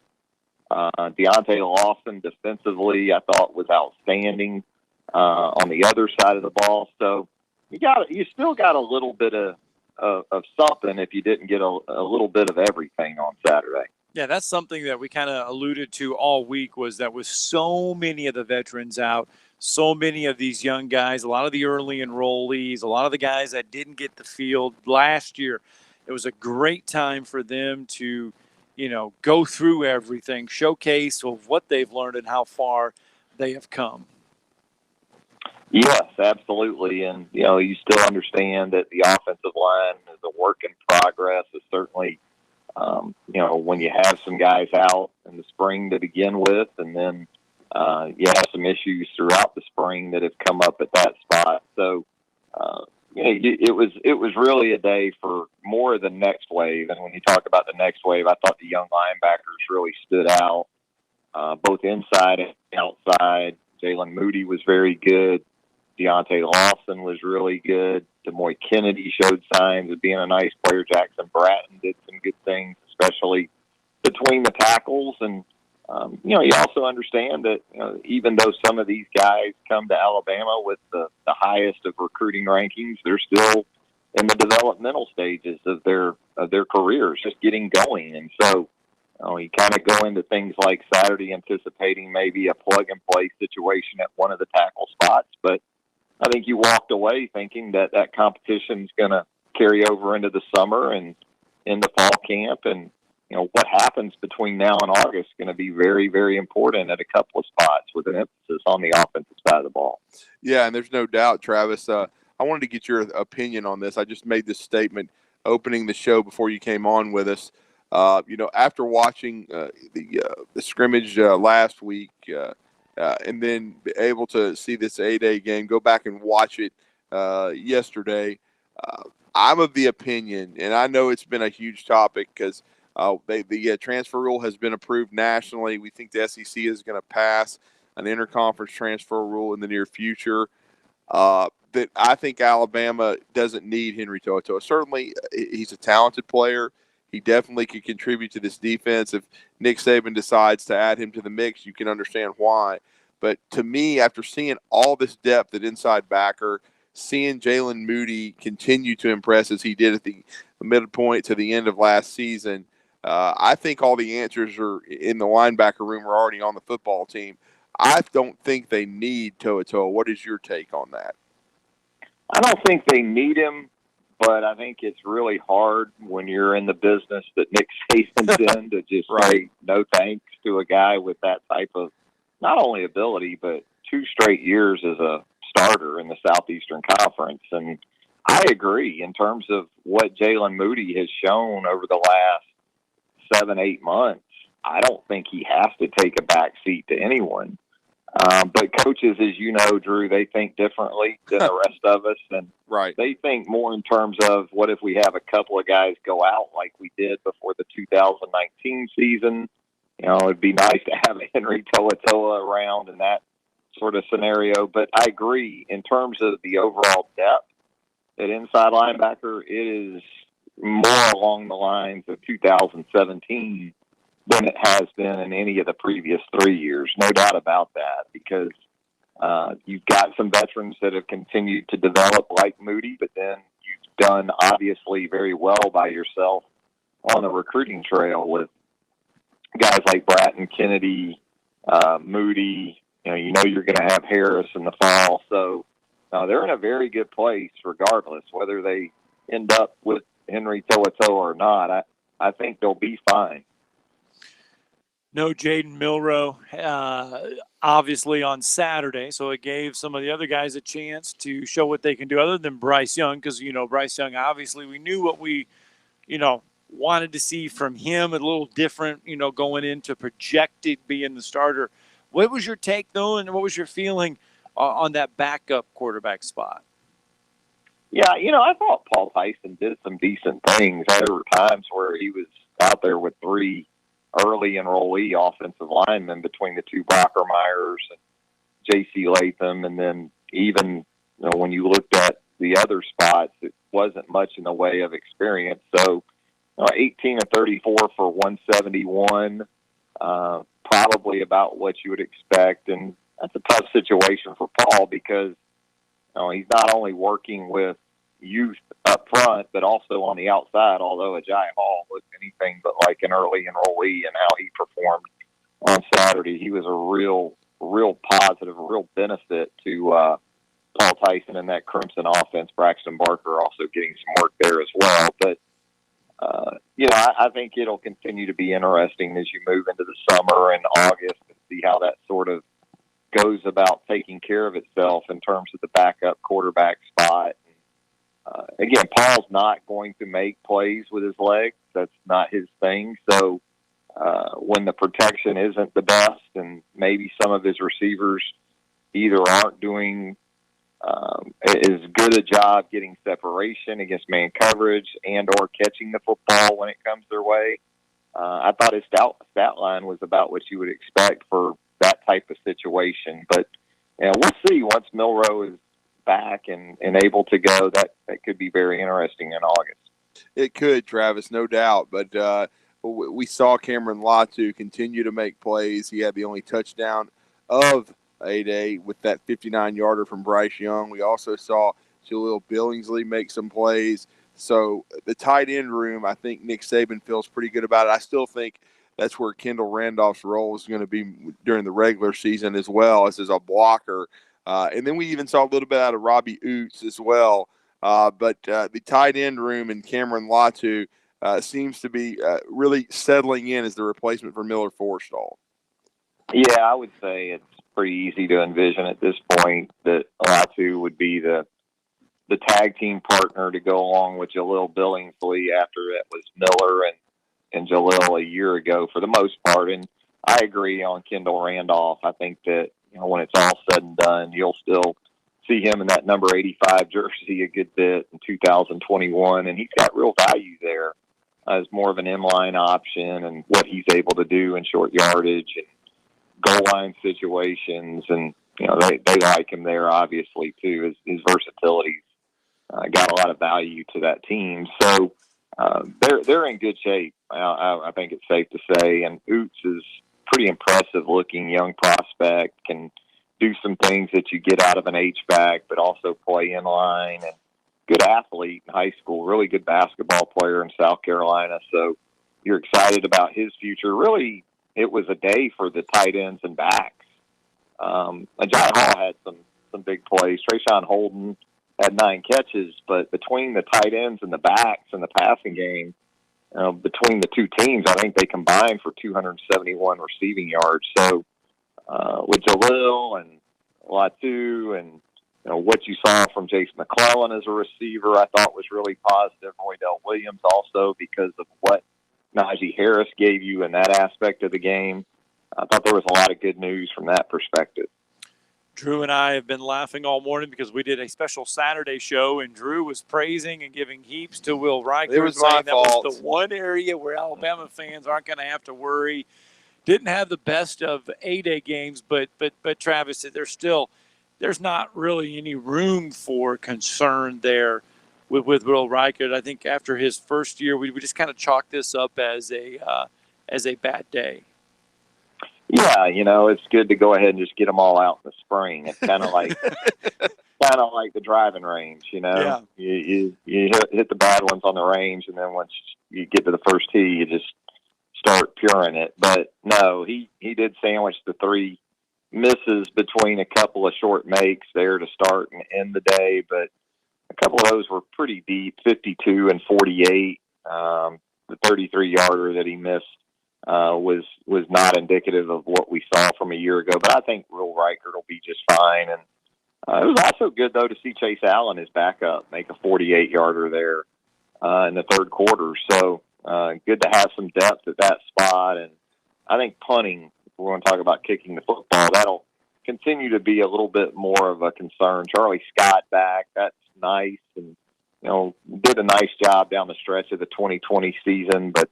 Deontay Lawson defensively, I thought, was outstanding on the other side of the ball. So you still got a little bit of something if you didn't get a little bit of everything on Saturday. Yeah, that's something that we kind of alluded to all week, was that with so many of the veterans out, so many of these young guys, a lot of the early enrollees, a lot of the guys that didn't get the field last year, it was a great time for them to, go through everything, showcase of what they've learned and how far they have come. Yes, absolutely. And, you still understand that the offensive line is a work in progress. It's certainly, when you have some guys out in the spring to begin with, and then you have some issues throughout the spring that have come up at that spot. So, it was really a day for more of the next wave. And when you talk about the next wave, I thought the young linebackers really stood out, both inside and outside. Jalen Moody was very good. Deontay Lawson was really good. Demoy Kennedy showed signs of being a nice player. Jackson Bratton did some good things, especially between the tackles. And, you also understand that, even though some of these guys come to Alabama with the highest of recruiting rankings, they're still in the developmental stages of their careers, just getting going. And so you kind of go into things like Saturday anticipating maybe a plug-and-play situation at one of the tackle spots, but I think you walked away thinking that competition is going to carry over into the summer and into fall camp. And, what happens between now and August is going to be very, very important at a couple of spots, with an emphasis on the offensive side of the ball. Yeah, and there's no doubt, Travis. I wanted to get your opinion on this. I just made this statement opening the show before you came on with us. After watching the scrimmage last week, and then be able to see this A-Day game, go back and watch it yesterday. I'm of the opinion, and I know it's been a huge topic because the transfer rule has been approved nationally. We think the SEC is going to pass an interconference transfer rule in the near future. That I think Alabama doesn't need Henry To'oTo'o. Certainly, he's a talented player. He definitely could contribute to this defense. If Nick Saban decides to add him to the mix, you can understand why. But to me, after seeing all this depth at inside backer, seeing Jalen Moody continue to impress as he did at the midpoint to the end of last season, I think all the answers are in the linebacker room are already on the football team. I don't think they need Toa. What is your take on that? I don't think they need him, but I think it's really hard when you're in the business that Nick Saban's in to just say no thanks to a guy with that type of not only ability, but 2 straight years as a starter in the Southeastern Conference. And I agree in terms of what Jalen Moody has shown over the last 7-8 months. I don't think he has to take a back seat to anyone. But coaches, as you know, Drew, they think differently than the rest of us. And they think more in terms of what if we have a couple of guys go out like we did before the 2019 season. You know, it'd be nice to have a Henry Toa around in that sort of scenario. But I agree in terms of the overall depth at inside linebacker, it is more along the lines of 2017 than it has been in any of the previous 3 years. No doubt about that, because you've got some veterans that have continued to develop like Moody, but then you've done obviously very well by yourself on the recruiting trail with guys like Bratton, Kennedy, Moody. You know you're going to have Harris in the fall. So they're in a very good place regardless, whether they end up with Henry Toa or not. I think they'll be fine. No Jaden Milroe, obviously on Saturday, so it gave some of the other guys a chance to show what they can do other than Bryce Young, because, Bryce Young, obviously we knew what we, wanted to see from him, a little different, going into projected being the starter. What was your take, though, and what was your feeling on that backup quarterback spot? Yeah, I thought Paul Theisen did some decent things. There were times where he was out there with 3 early enrollee offensive linemen between the 2 Brockermeyers and J.C. Latham. And then even when you looked at the other spots, it wasn't much in the way of experience. So 18 of 34 for 171, probably about what you would expect. And that's a tough situation for Paul because he's not only working with youth up front, but also on the outside, although Agiye Hall was anything but like an early enrollee and how he performed on Saturday. He was a real positive, a real benefit to Paul Theisen and that Crimson offense. Braxton Barker also getting some work there as well. But, I think it'll continue to be interesting as you move into the summer and August and see how that sort of goes about taking care of itself in terms of the backup quarterback spot. Again, Paul's not going to make plays with his legs. That's not his thing. So when the protection isn't the best and maybe some of his receivers either aren't doing as good a job getting separation against man coverage and or catching the football when it comes their way, I thought his stat line was about what you would expect for that type of situation. But we'll see once Milroe is back and able to go. That could be very interesting in August. It could, Travis, no doubt. But we saw Cameron Latu continue to make plays. He had the only touchdown of a day with that 59-yarder from Bryce Young. We also saw Jaleel Billingsley make some plays. So the tight end room, I think Nick Saban feels pretty good about it. I still think that's where Kendall Randolph's role is going to be during the regular season as well as a blocker. And then we even saw a little bit out of Robbie Oots as well. But the tight end room and Cameron Latu seems to be really settling in as the replacement for Miller Forrestall. Yeah, I would say it's pretty easy to envision at this point that Latu would be the tag team partner to go along with Jaleel Billingsley after it was Miller and Jaleel a year ago for the most part. And I agree on Kendall Randolph. I think that when it's all said and done, you'll still see him in that number 85 jersey a good bit in 2021, and he's got real value there as more of an inline option and what he's able to do in short yardage and goal line situations. And they like him there obviously too. His versatility got a lot of value to that team. So they're in good shape. I think it's safe to say. And Oots is pretty impressive looking young prospect, can do some things that you get out of an H-back, but also play in line, and good athlete in high school, really good basketball player in South Carolina. So you're excited about his future. Really, it was a day for the tight ends and backs. John Hall had some big plays. Trayshawn Holden had 9 catches, but between the tight ends and the backs and the passing game, between the two teams, I think they combined for 271 receiving yards. So with Jalil and Latu and what you saw from Jason McClellan as a receiver, I thought was really positive. Roydell Williams also, because of what Najee Harris gave you in that aspect of the game. I thought there was a lot of good news from that perspective. Drew and I have been laughing all morning because we did a special Saturday show, and Drew was praising and giving heaps to Will Reier. It was my fault. That was the one area where Alabama fans aren't going to have to worry. Didn't have the best of A-Day games, but Travis, there's not really any room for concern there with Will Reier. I think after his first year, we just kind of chalked this up as a bad day. Yeah, it's good to go ahead and just get them all out in the spring. It's kind of like the driving range, Yeah. You hit the bad ones on the range, and then once you get to the first tee, you just start puring it. But no, he did sandwich the 3 misses between a couple of short makes there to start and end the day, but a couple of those were pretty deep, 52 and 48. The 33-yarder that he missed was not indicative of what we saw from a year ago, but I think Will Reier will be just fine. And it was also good, though, to see Chase Allen, his backup, make a 48-yarder there in the third quarter. So good to have some depth at that spot. And I think punting, if we're going to talk about kicking the football, that'll continue to be a little bit more of a concern. Charlie Scott back, that's nice, and did a nice job down the stretch of the 2020 season, but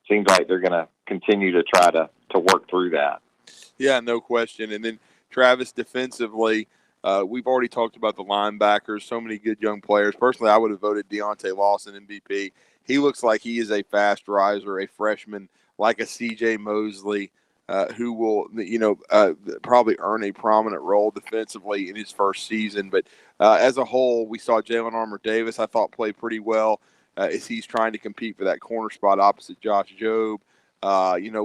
seems like they're going to continue to try to work through that. Yeah, no question. And then Travis, defensively, we've already talked about the linebackers, so many good young players. Personally, I would have voted Deontay Lawson MVP. He looks like he is a fast riser, a freshman like a C.J. Mosley, who will, probably earn a prominent role defensively in his first season. But as a whole, we saw Jalen Armour-Davis, I thought, play pretty well as he's trying to compete for that corner spot opposite Josh Jobe.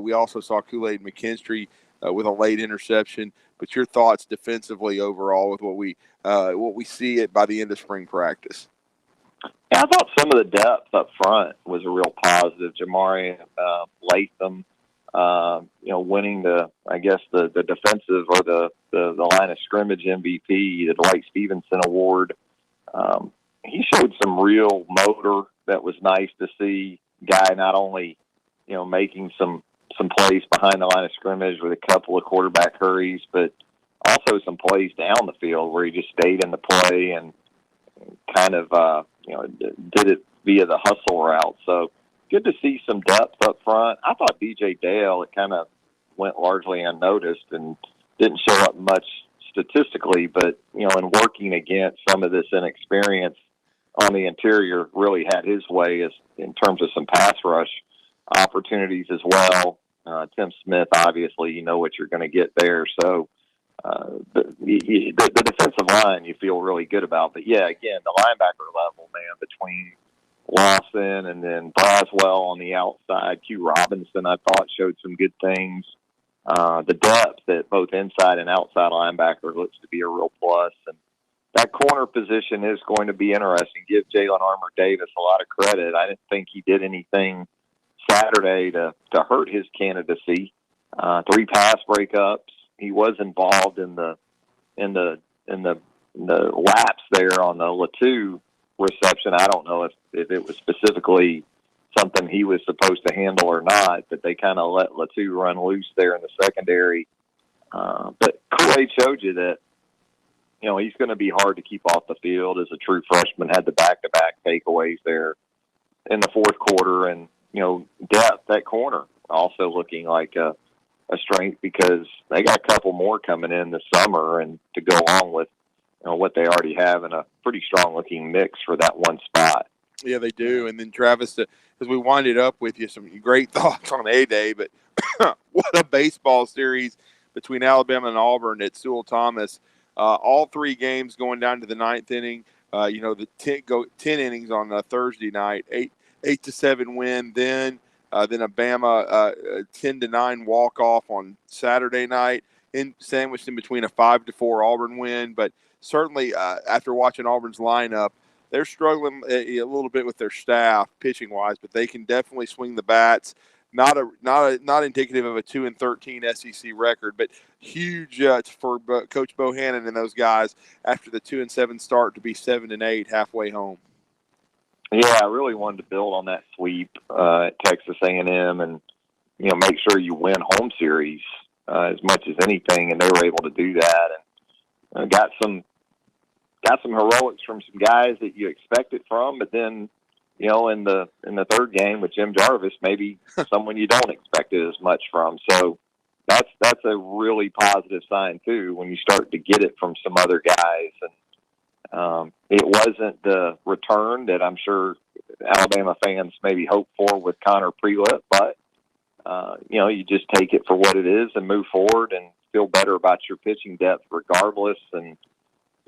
We also saw Kool-Aid McKinstry with a late interception. But your thoughts defensively overall with what we see it by the end of spring practice? Yeah, I thought some of the depth up front was a real positive. Jamari Latham, winning the defensive or the line of scrimmage MVP, the Dwight Stevenson Award. He showed some real motor that was nice to see. Guy not only, making some plays behind the line of scrimmage with a couple of quarterback hurries, but also some plays down the field where he just stayed in the play and kind of, did it via the hustle route. So good to see some depth up front. I thought DJ Dale, it kind of went largely unnoticed and didn't show up much statistically, but, in working against some of this inexperience on the interior, really had his way in terms of some pass rush opportunities as well. Tim Smith, obviously, you know what you're going to get there. So the defensive line you feel really good about. But, yeah, again, the linebacker level, man, between Lawson and then Braswell on the outside, Q Robinson, I thought, showed some good things. The depth at both inside and outside linebacker looks to be a real plus. And that corner position is going to be interesting. Give Jalen Armour-Davis a lot of credit. I didn't think he did anything Saturday to hurt his candidacy. 3 pass breakups. He was involved in the lapse there on the Latu reception. I don't know if it was specifically something he was supposed to handle or not, but they kind of let Latu run loose there in the secondary. But Kool-Aid showed you that, he's going to be hard to keep off the field as a true freshman. Had the back-to-back takeaways there in the fourth quarter, and depth at corner also looking like a strength because they got a couple more coming in this summer, and to go along with what they already have in a pretty strong-looking mix for that one spot. Yeah, they do. And then Travis, as we wind it up with you, some great thoughts on A-Day, but what a baseball series between Alabama and Auburn at Sewell Thomas. All 3 games going down to the 9th inning. The 10 innings on Thursday night, 8-7 win. Then a Bama 10-9 walk off on Saturday night, sandwiched in between a 5-4 Auburn win. But certainly, after watching Auburn's lineup, they're struggling a little bit with their staff pitching wise, but they can definitely swing the bats. Not indicative of a 2-13 SEC record, but huge for Coach Bohannon and those guys after the 2-7 start to be 7-8 halfway home. Yeah, I really wanted to build on that sweep at Texas A&M, and make sure you win home series as much as anything, and they were able to do that, and got some heroics from some guys that you expected from, but then in the third game with Jim Jarvis, maybe someone you don't expect it as much from. So that's a really positive sign too when you start to get it from some other guys. And it wasn't the return that I'm sure Alabama fans maybe hope for with Connor Prelip, but you just take it for what it is and move forward and feel better about your pitching depth regardless. And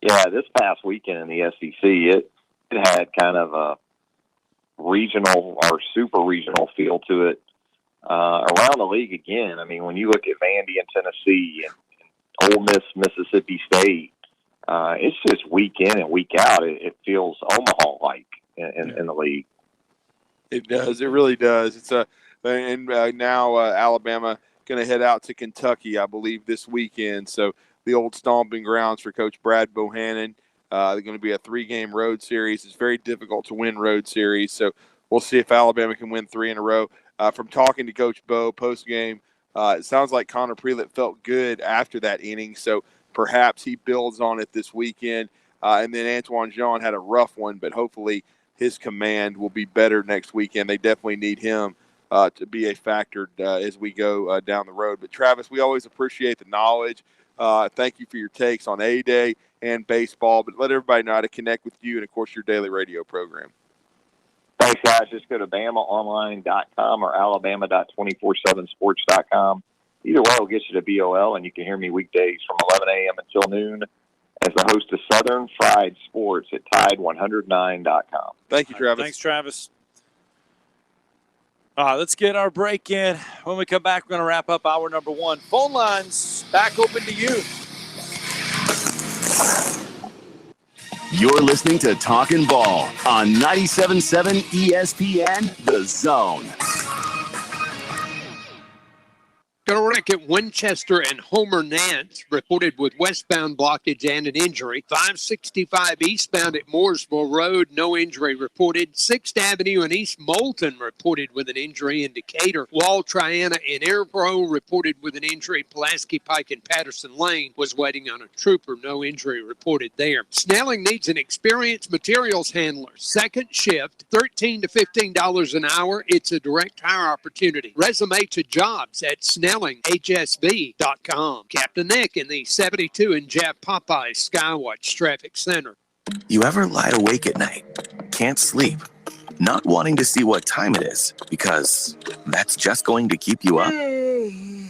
yeah, this past weekend in the SEC, it had kind of a regional or super regional feel to it around the league again. I mean, when you look at Vandy and Tennessee and Ole Miss, Mississippi State, it's just week in and week out. It feels Omaha-like in the league. It does. It really does. It's now Alabama going to head out to Kentucky, I believe, this weekend. So the old stomping grounds for Coach Brad Bohannon. They're going to be a 3-game road series. It's very difficult to win road series, so we'll see if Alabama can win 3 in a row. From talking to Coach Bo post-game, it sounds like Connor Prelip felt good after that inning, so perhaps he builds on it this weekend. And then Antoine Jean had a rough one, but hopefully his command will be better next weekend. They definitely need him to be a factor as we go down the road. But, Travis, we always appreciate the knowledge. Thank you for your takes on A-Day and baseball, but let everybody know how to connect with you and, of course, your daily radio program. Thanks, guys. Just go to BamaOnline.com or Alabama.247sports.com. Either way will get you to BOL, and you can hear me weekdays from 11 a.m. until noon as the host of Southern Fried Sports at Tide109.com. Thank you, Travis. Thanks, Travis. All right, let's get our break in. When we come back, we're going to wrap up hour number 1. Phone lines back open to you. You're listening to Talkin' Ball on 97.7 ESPN, The Zone. Got a wreck at Winchester, and Homer Nance reported with westbound blockage and an injury. 565 eastbound at Mooresville Road, no injury reported. 6th Avenue and East Moulton reported with an injury in Decatur. Wall Triana and Airboro reported with an injury. Pulaski Pike and Patterson Lane was waiting on a trooper. No injury reported there. Snelling needs an experienced materials handler. Second shift, $13 to $15 an hour. It's a direct hire opportunity. Resume to jobs at SnellingHSB.com. Captain Nick in the 72 and Jeff Popeye Skywatch Traffic Center. You ever lie awake at night, can't sleep, not wanting to see what time it is because that's just going to keep you up?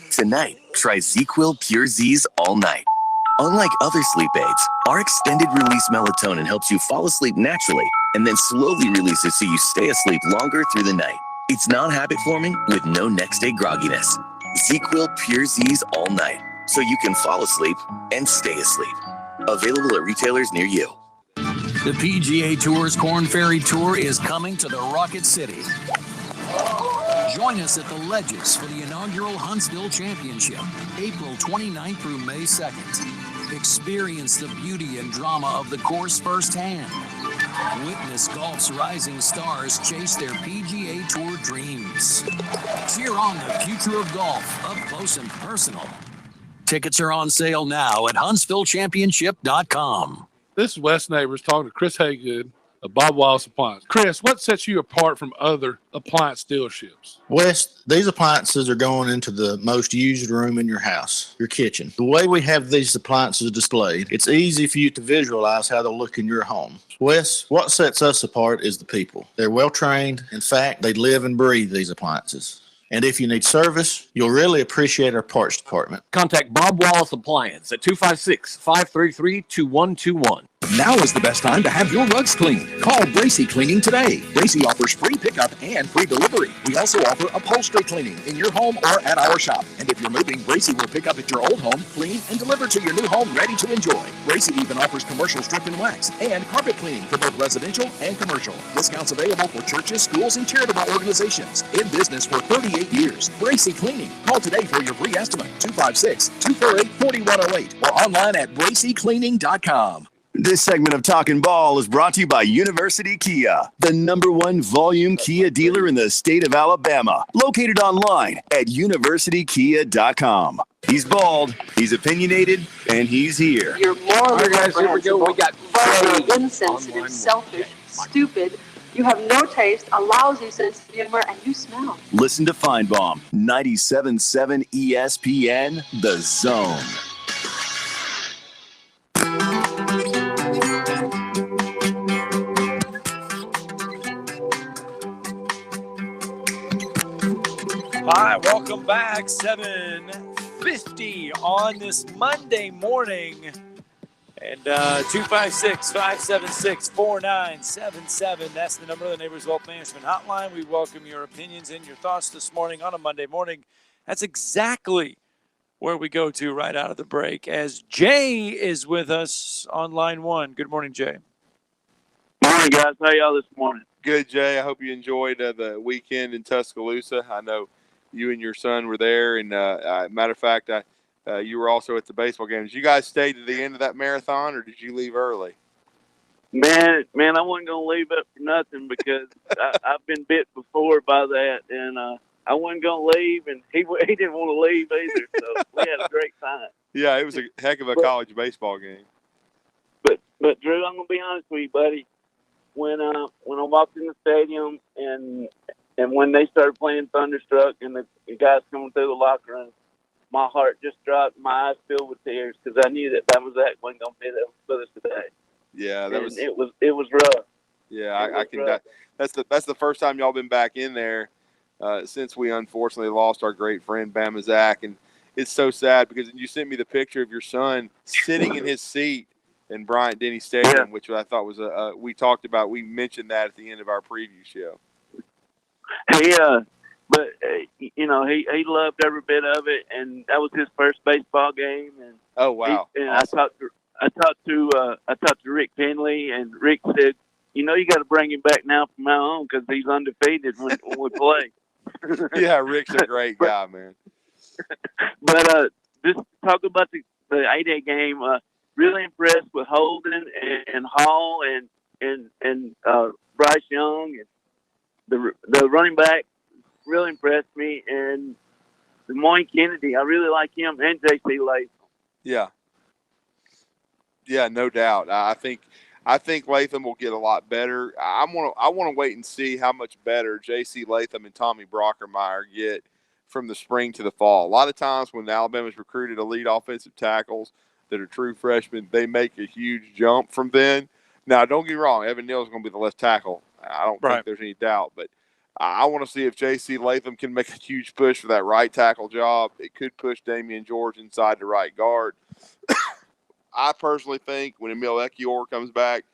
Tonight, try ZzzQuil Pure Z's all night. Unlike other sleep aids, our extended release melatonin helps you fall asleep naturally and then slowly releases so you stay asleep longer through the night. It's non-habit forming with no next day grogginess. ZzzQuil Pure Z's all night so you can fall asleep and stay asleep. Available at retailers near you. The PGA Tour's Corn Ferry Tour is coming to the Rocket City. Join us at the Ledges for the inaugural Huntsville Championship, April 29th through May 2nd. Experience the beauty and drama of the course firsthand. Witness golf's rising stars chase their PGA Tour dreams. Cheer on the future of golf up close and personal. Tickets are on sale now at HuntsvilleChampionship.com. This is Wes Neighbors talking to Chris Haygood of Bob Wallace Appliance. Chris, what sets you apart from other appliance dealerships? Wes, these appliances are going into the most used room in your house, your kitchen. The way we have these appliances displayed, it's easy for you to visualize how they'll look in your home. Wes, what sets us apart is the people. They're well trained. In fact, they live and breathe these appliances. And if you need service, you'll really appreciate our parts department. Contact Bob Wallace Appliance at 256-533-2121. Now is the best time to have your rugs cleaned. Call Bracy Cleaning today. Bracy offers free pickup and free delivery. We also offer upholstery cleaning in your home or at our shop. And if you're moving, Bracy will pick up at your old home, clean, and deliver to your new home ready to enjoy. Bracy even offers commercial strip and wax and carpet cleaning for both residential and commercial. Discounts available for churches, schools, and charitable organizations. In business for 38 years. Bracy Cleaning. Call today for your free estimate. 256-248-4108 or online at bracycleaning.com. This segment of Talkin' Ball is brought to you by University Kia, the #1 volume Kia dealer in the state of Alabama, located online at universitykia.com. He's bald, he's opinionated, and he's here. You're morally All right, guys, here we go. We got vulgar, insensitive, selfish, stupid. You have no taste, a lousy sense of humor, and you smell. Listen to Feinbaum, 97.7 ESPN, The Zone. Hi, welcome back. 7:50 on this Monday morning. And 256-576-4977. That's the number of the Neighbors Wealth Management Hotline. We welcome your opinions and your thoughts this morning on a Monday morning. That's exactly where we go to right out of the break, as Jay is with us on line one. Good morning, Jay. Morning, guys. How y'all this morning? Good, Jay. I hope you enjoyed the weekend in Tuscaloosa. I know you and your son were there, and matter of fact, you were also at the baseball game. Did you guys stay to the end of that marathon, or did you leave early? Man, I wasn't going to leave up for nothing because I've been bit before by that, and I wasn't going to leave, and he didn't want to leave either, so we had a great time. Yeah, it was a heck of a college baseball game. But Drew, I'm going to be honest with you, buddy. When I walked in the stadium and when they started playing Thunderstruck and the guys coming through the locker room, my heart just dropped. My eyes filled with tears because I knew that wasn't going to be there with us today. Yeah, It was rough. Yeah, I can. That's the first time y'all been back in there since we unfortunately lost our great friend Bama Zach, and it's so sad because you sent me the picture of your son sitting in his seat in Bryant-Denny Stadium, which I thought was we talked about. We mentioned that at the end of our preview show. He loved every bit of it, and that was his first baseball game. And oh wow! Awesome. I talked to Rick Penley, and Rick said, you got to bring him back now from now on because he's undefeated when we play. Yeah, Rick's a great guy, man. But just talk about the 8A game. Really impressed with Holden and Hall and Bryce Young, and the running back really impressed me, and Moyne Kennedy. I really like him, and J.C. Latham. Yeah, no doubt. I think Latham will get a lot better. I want to wait and see how much better J.C. Latham and Tommy Brockermeyer get from the spring to the fall. A lot of times when Alabama's recruited elite offensive tackles that are true freshmen, they make a huge jump from then. Now, don't get me wrong, Evan Neal is going to be the left tackle. I don't think there's any doubt, but I want to see if J.C. Latham can make a huge push for that right tackle job. It could push Damian George inside the right guard. I personally think when Emil Ekiyor comes back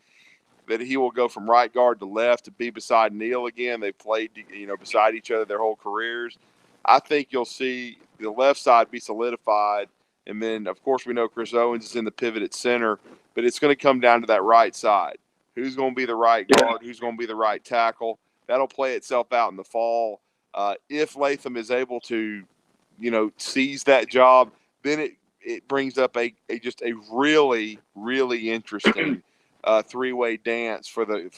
that he will go from right guard to left to be beside Neal again. They've played, beside each other their whole careers. I think you'll see the left side be solidified. And then, of course, we know Chris Owens is in the pivot at center, but it's going to come down to that right side. Who's going to be the right guard? Who's going to be the right tackle? That'll play itself out in the fall. If Latham is able to, seize that job, then it brings up a really, really interesting three-way dance for the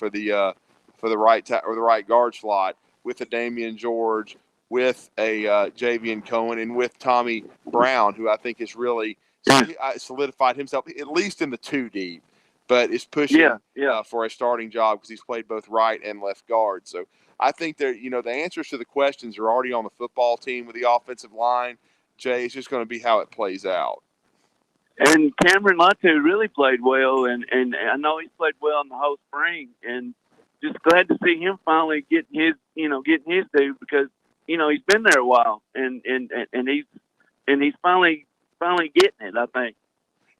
right or the right guard slot with a Damian George, with a Javian Cohen, and with Tommy Brown, who I think has really solidified himself, at least in the two deep, but is pushing for a starting job because he's played both right and left guard. So I think the answers to the questions are already on the football team with the offensive line. Jay, it's just going to be how it plays out. And Cameron Latu really played well, and I know he's played well in the whole spring, and just glad to see him finally getting his due because he's been there a while, and he's finally getting it, I think.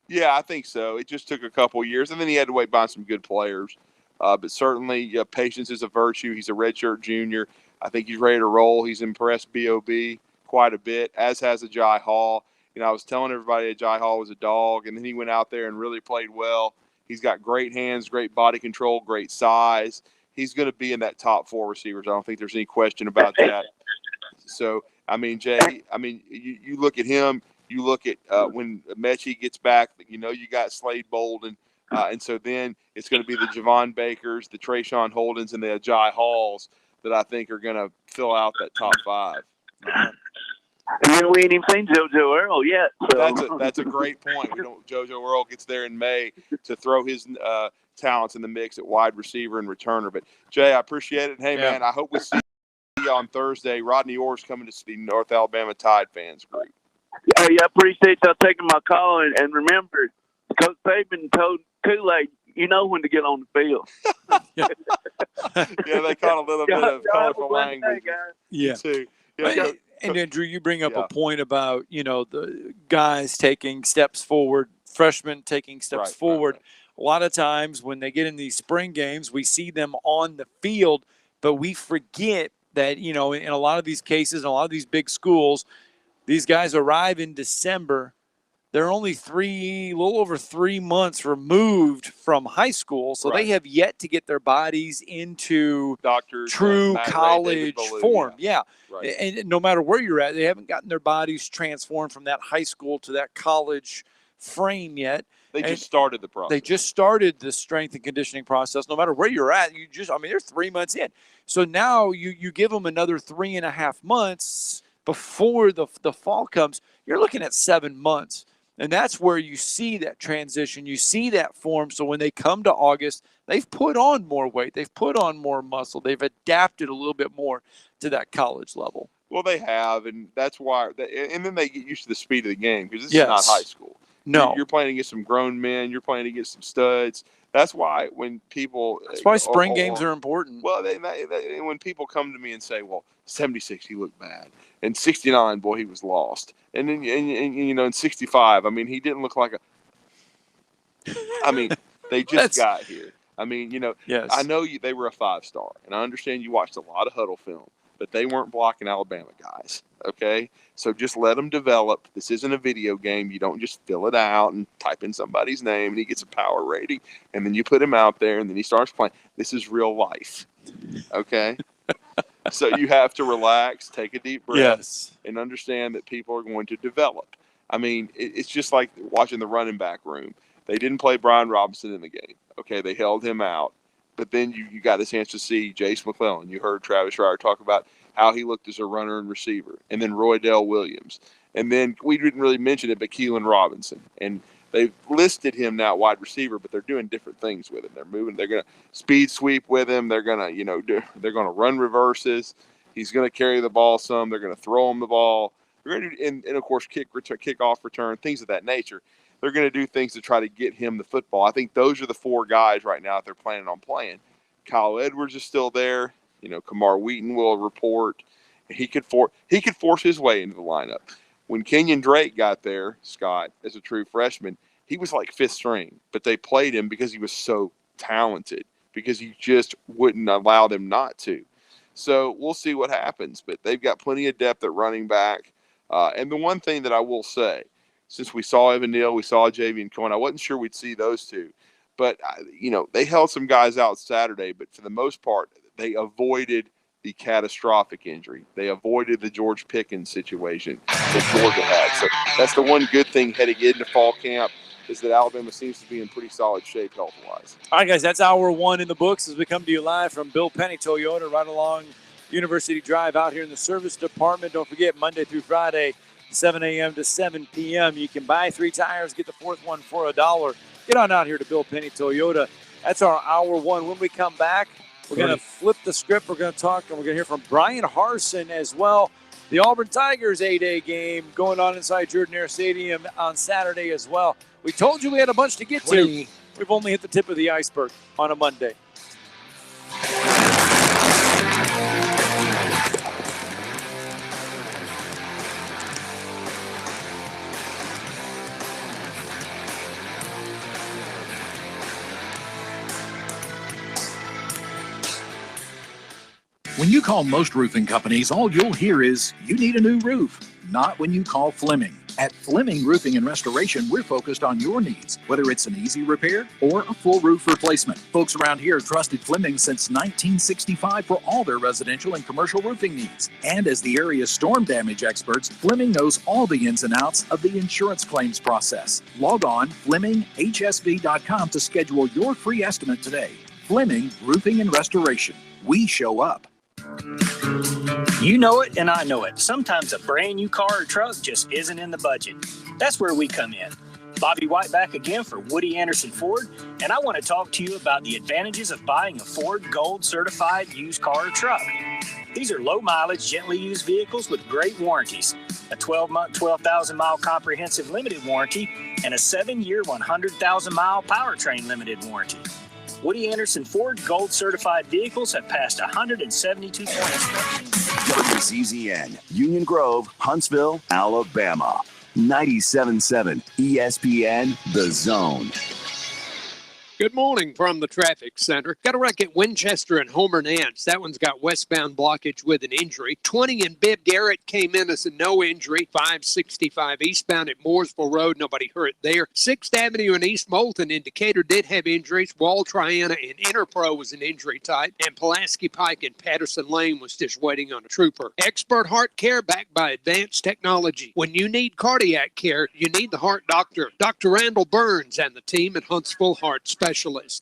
Yeah, I think so. It just took a couple years, and then he had to wait by some good players. But certainly, patience is a virtue. He's a redshirt junior. I think he's ready to roll. He's impressed BOB quite a bit, as has Ajay Hall. I was telling everybody Ajay Hall was a dog, and then he went out there and really played well. He's got great hands, great body control, great size. He's going to be in that top 4 receivers. I don't think there's any question about that. So, Jay, you look at him. You look at when Mechie gets back, you got Slade Bolden. And so then it's going to be the Javon Bakers, the Trayshawn Holdens, and the Ajay Halls that I think are going to fill out that top 5. And then we ain't even seen JoJo Earl yet. So. That's a great point. JoJo Earl gets there in May to throw his talents in the mix at wide receiver and returner. But, Jay, I appreciate it. Hey, man, I hope we see you on Thursday. Rodney Orr's coming to see North Alabama Tide fans group. Yeah, I appreciate y'all taking my call. And remember, Coach Saban told Kool-Aid, when to get on the field. Yeah, they caught a little bit of colorful language. Yeah. Too. And then, Drew, you bring up a point about, the guys taking steps forward, freshmen taking steps forward. Right. A lot of times when they get in these spring games, we see them on the field, but we forget that, in a lot of these cases, in a lot of these big schools, these guys arrive in December. They're only a little over 3 months removed from high school, so they have yet to get their bodies into true college form. Yeah. Right. And no matter where you're at, they haven't gotten their bodies transformed from that high school to that college frame yet. They just started the process. They just started the strength and conditioning process. No matter where you're at, they're 3 months in. So now you give them another 3.5 months before the fall comes. You're looking at 7 months. And that's where you see that transition. You see that form. So when they come to August, they've put on more weight. They've put on more muscle. They've adapted a little bit more to that college level. Well, they have, and that's why. And then they get used to the speed of the game because this is not high school. No. You're playing against some grown men. You're playing against some studs. That's why when people – That's why spring games are important. Well, when people come to me and say, well, 76, he looked bad. And 69, boy, he was lost. And then, in 65, he didn't look like they just got here. Yes. I know they were a 5-star, and I understand you watched a lot of huddle film, but they weren't blocking Alabama guys, okay? So just let them develop. This isn't a video game. You don't just fill it out and type in somebody's name, and he gets a power rating, and then you put him out there, and then he starts playing. This is real life, okay? So you have to relax, take a deep breath, and understand that people are going to develop. It's just like watching the running back room. They didn't play Brian Robinson in the game. Okay, they held him out. But then you got a chance to see Jace McClellan. You heard Travis Reier talk about how he looked as a runner and receiver. And then Roydell Williams. And then we didn't really mention it, but Keelan Robinson. And they've listed him now wide receiver, but they're doing different things with him. They're moving. They're going to speed sweep with him. They're going to, they're going to run reverses. He's going to carry the ball some. They're going to throw him the ball. They're going to, and of course, kickoff return, things of that nature. They're going to do things to try to get him the football. I think those are the 4 guys right now that they're planning on playing. Kyle Edwards is still there. Kamar Wheaton will report. He could force his way into the lineup. When Kenyon Drake got there, Scott, as a true freshman, he was like 5th string, but they played him because he was so talented, because he just wouldn't allow them not to. So we'll see what happens, but they've got plenty of depth at running back. And the one thing that I will say, since we saw Evan Neal, we saw Javian Cohen, I wasn't sure we'd see those two. But, they held some guys out Saturday, but for the most part, they avoided the catastrophic injury. They avoided the George Pickens situation that Georgia had. So that's the one good thing heading into fall camp, is that Alabama seems to be in pretty solid shape health-wise. All right, guys, that's hour 1 in the books as we come to you live from Bill Penney Toyota right along University Drive out here in the service department. Don't forget, Monday through Friday, 7 a.m. to 7 p.m. You can buy 3 tires, get the 4th one for $1. Get on out here to Bill Penney Toyota. That's our hour 1. When we come back, we're going to flip the script. We're going to talk, and we're going to hear from Brian Harsin as well. The Auburn Tigers A-Day game going on inside Jordan-Hare Stadium on Saturday as well. We told you we had a bunch to get to. We've only hit the tip of the iceberg on a Monday. When you call most roofing companies, all you'll hear is, you need a new roof. Not when you call Fleming. At Fleming Roofing and Restoration, we're focused on your needs, whether it's an easy repair or a full roof replacement. Folks around here have trusted Fleming since 1965 for all their residential and commercial roofing needs. And as the area's storm damage experts, Fleming knows all the ins and outs of the insurance claims process. Log on FlemingHSV.com to schedule your free estimate today. Fleming Roofing and Restoration. We show up. You know it, and I know it. Sometimes a brand new car or truck just isn't in the budget. That's where we come in. Bobby White back again for Woody Anderson Ford, and I want to talk to you about the advantages of buying a Ford Gold certified used car or truck. These are low mileage, gently used vehicles with great warranties. A 12-month, 12,000-mile comprehensive limited warranty and a 7-year, 100,000-mile powertrain limited warranty. Woody Anderson Ford Gold certified vehicles have passed 172 point inspection. WCZN, Union Grove, Huntsville, Alabama. 97.7 ESPN, The Zone. Good morning from the traffic center. Got a wreck at Winchester and Homer Nance. That one's got westbound blockage with an injury. 20 and Bibb Garrett came in as a no injury. 565 eastbound at Mooresville Road. Nobody hurt there. 6th Avenue and East Moulton in Decatur did have injuries. Wall Triana and Interpro was an injury type. And Pulaski Pike and Patterson Lane was just waiting on a trooper. Expert heart care backed by advanced technology. When you need cardiac care, you need the heart doctor. Dr. Randall Burns and the team at Huntsville Heart Specialist.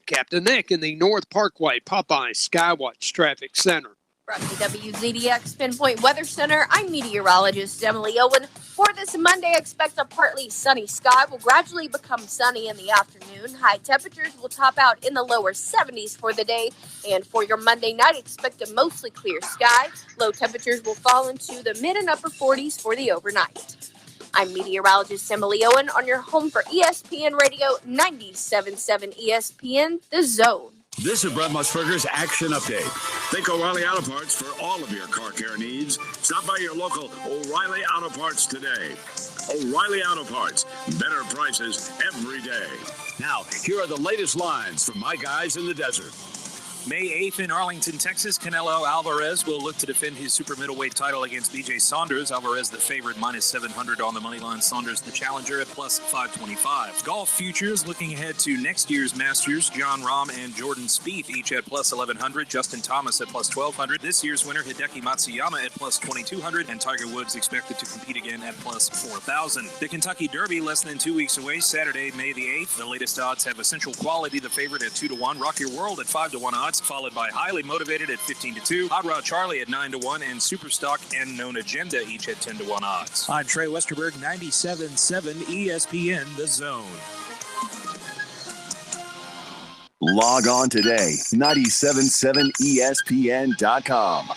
Captain Nick in the North Parkway Popeye Skywatch Traffic Center. From the WZDX Pinpoint Weather Center, I'm meteorologist Emily Owen. For this Monday, expect a partly sunny sky will gradually become sunny in the afternoon. High temperatures will top out in the lower 70s for the day. And for your Monday night, expect a mostly clear sky. Low temperatures will fall into the mid and upper 40s for the overnight. I'm meteorologist Emily Owen on your home for ESPN Radio 97.7 ESPN, The Zone. This is Brett Musburger's Action Update. Think O'Reilly Auto Parts for all of your car care needs. Stop by your local O'Reilly Auto Parts today. O'Reilly Auto Parts. Better prices every day. Now, here are the latest lines from my guys in the desert. May 8th in Arlington, Texas, Canelo Alvarez will look to defend his super middleweight title against BJ Saunders. Alvarez the favorite, minus 700 on the money line. Saunders the challenger at plus 525. Golf futures looking ahead to next year's Masters. John Rahm and Jordan Spieth each at plus 1100. Justin Thomas at plus 1200. This year's winner Hideki Matsuyama at plus 2200. And Tiger Woods expected to compete again at plus 4000. The Kentucky Derby less than 2 weeks away, Saturday, May the 8th. The latest odds have Essential Quality the favorite at 2-1. Rock Your World at 5-1 odds. Followed by Highly Motivated at 15-2, Hot Rod Charlie at 9-1, and Superstock and Known Agenda each at 10-1 odds. I'm Trey Westerberg, 97.7 ESPN, The Zone. Log on today, 977ESPN.com.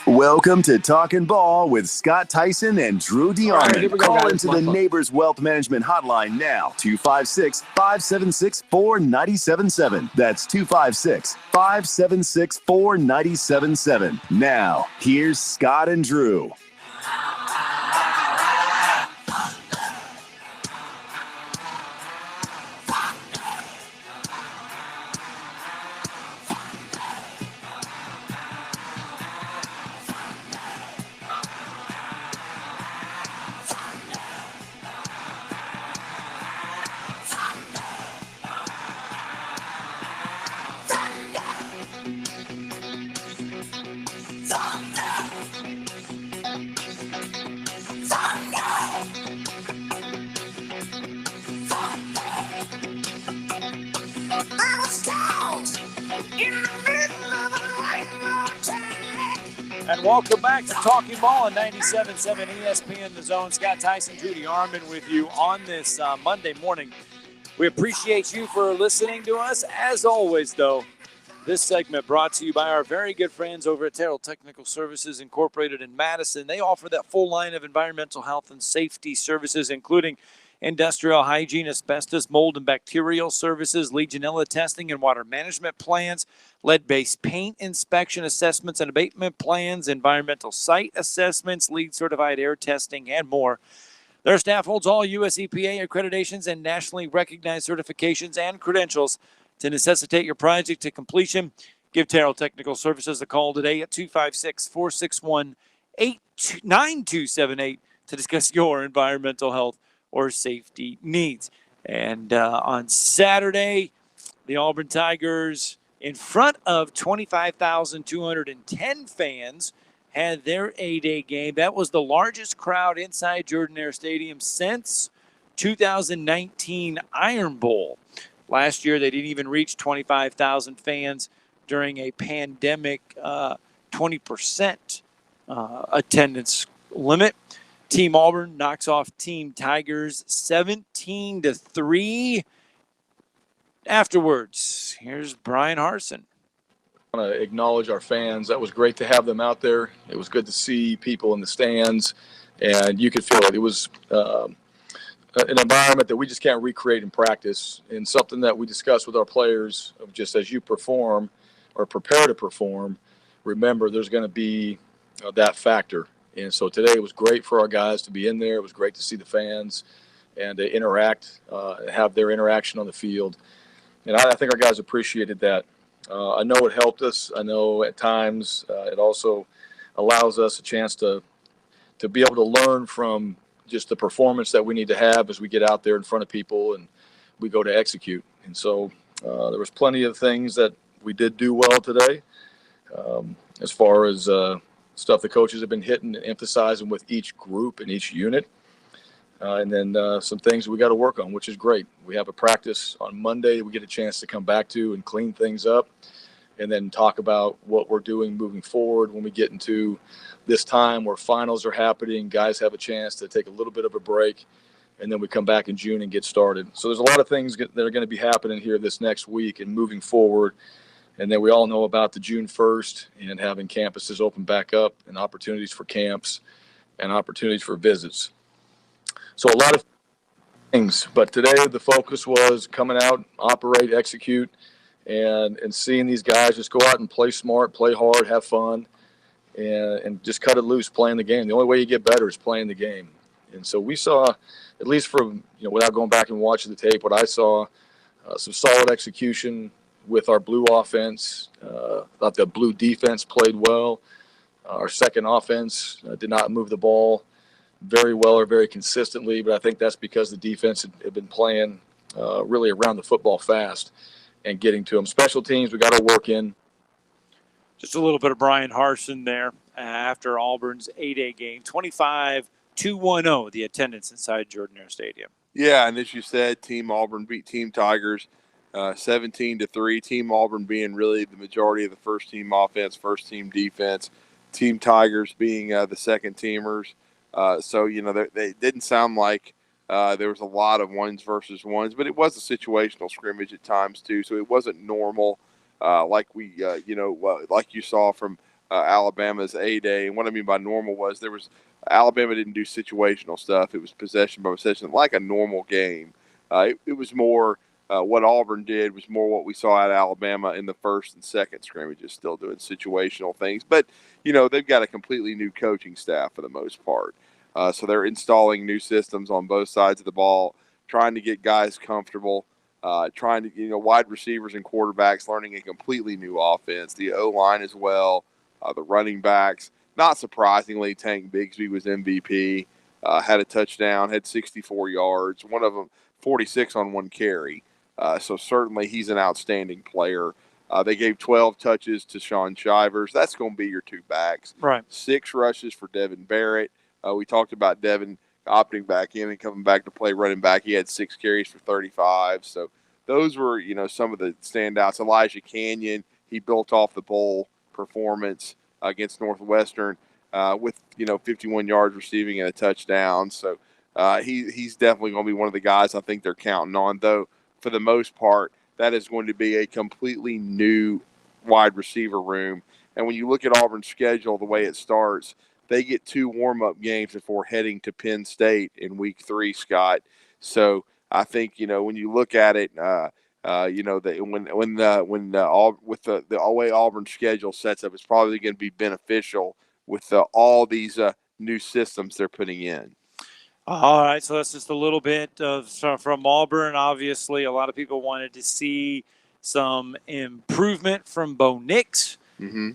Welcome to Talkin' Ball with Scott Tyson and Drew DeArmond. Right, Call into the Neighbors Wealth Management Hotline now, 256-576-4977. That's 256-576-4977. Now, here's Scott and Drew. And welcome back to Talking Ball on 97.7 ESPN, The Zone. Scott Tyson, Drew DeArmond with you on this Monday morning. We appreciate you for listening to us. As always, though, this segment brought to you by our very good friends over at Terrell Technical Services Incorporated in Madison. They offer that full line of environmental health and safety services, including industrial hygiene, asbestos, mold and bacterial services, Legionella testing and water management plans, lead-based paint inspection assessments and abatement plans, environmental site assessments, LEED certified air testing, and more. Their staff holds all U.S. EPA accreditations and nationally recognized certifications and credentials to necessitate your project to completion. Give Terrell Technical Services a call today at 256-461-9278 to discuss your environmental health or safety needs. And on Saturday, the Auburn Tigers, in front of 25,210 fans, had their A-Day game. That was the largest crowd inside Jordan-Hare Stadium since 2019 Iron Bowl. Last year, they didn't even reach 25,000 fans during a pandemic 20% attendance limit. Team Auburn knocks off Team Tigers 17-3. Afterwards, here's Bryan Harsin. I want to acknowledge our fans. That was great to have them out there. It was good to see people in the stands, and you could feel it. It was an environment that we just can't recreate in practice, and something that we discussed with our players of just as you perform or prepare to perform, remember there's going to be that factor. And so today it was great for our guys to be in there. It was great to see the fans and to interact, have their interaction on the field. And I think our guys appreciated that. I know it helped us. I know at times it also allows us a chance to be able to learn from just the performance that we need to have as we get out there in front of people and we go to execute. And so there was plenty of things that we did do well today as far as stuff the coaches have been hitting and emphasizing with each group and each unit. And then some things we got to work on, which is great. We have a practice on Monday we get a chance to come back to and clean things up and then talk about what we're doing moving forward when we get into this time where finals are happening. Guys have a chance to take a little bit of a break, and then we come back in June and get started. So there's a lot of things that are going to be happening here this next week and moving forward. And then we all know about the June 1st and having campuses open back up and opportunities for camps and opportunities for visits. So a lot of things, but today the focus was coming out, operate, execute, and seeing these guys just go out and play smart, play hard, have fun, and just cut it loose playing the game. The only way you get better is playing the game. And so we saw, at least from, without going back and watching the tape, what I saw, some solid execution with our blue offense. Thought the blue defense played well. Our second offense did not move the ball very well or very consistently, but I think that's because the defense had been playing really around the football fast and getting to them. Special teams, we got our work in. Just a little bit of Bryan Harsin there after Auburn's 8A game. 25-1-0, the attendance inside Jordan-Hare Stadium. Yeah, and as you said, Team Auburn beat Team Tigers 17-3. Team Auburn being really the majority of the first-team offense, first-team defense. Team Tigers being the second-teamers. So, they didn't sound like there was a lot of ones versus ones, but it was a situational scrimmage at times too. So it wasn't normal like like you saw from Alabama's A-Day. And what I mean by normal was Alabama didn't do situational stuff. It was possession by possession, like a normal game. It was more what Auburn did was more what we saw at Alabama in the first and second scrimmages, still doing situational things. But, they've got a completely new coaching staff for the most part. So they're installing new systems on both sides of the ball, trying to get guys comfortable, trying to, wide receivers and quarterbacks learning a completely new offense, the O-line as well, the running backs. Not surprisingly, Tank Bigsby was MVP, had a touchdown, had 64 yards, one of them 46 on one carry. So certainly he's an outstanding player. They gave 12 touches to Sean Shivers. That's going to be your two backs. Right. 6 rushes for Devin Barrett. We talked about Devin opting back in and coming back to play running back. He had 6 carries for 35. So those were, some of the standouts. Elijah Canyon, he built off the bowl performance against Northwestern with, 51 yards receiving and a touchdown. So he's definitely going to be one of the guys I think they're counting on, though. For the most part, that is going to be a completely new wide receiver room. And when you look at Auburn's schedule, the way it starts, they get 2 warm-up games before heading to Penn State in week 3, Scott. So I think, when you look at it, with the way Auburn's schedule sets up, it's probably going to be beneficial with all these new systems they're putting in. All right, so that's just a little bit from Auburn. Obviously, a lot of people wanted to see some improvement from Bo Nix. Mm-hmm.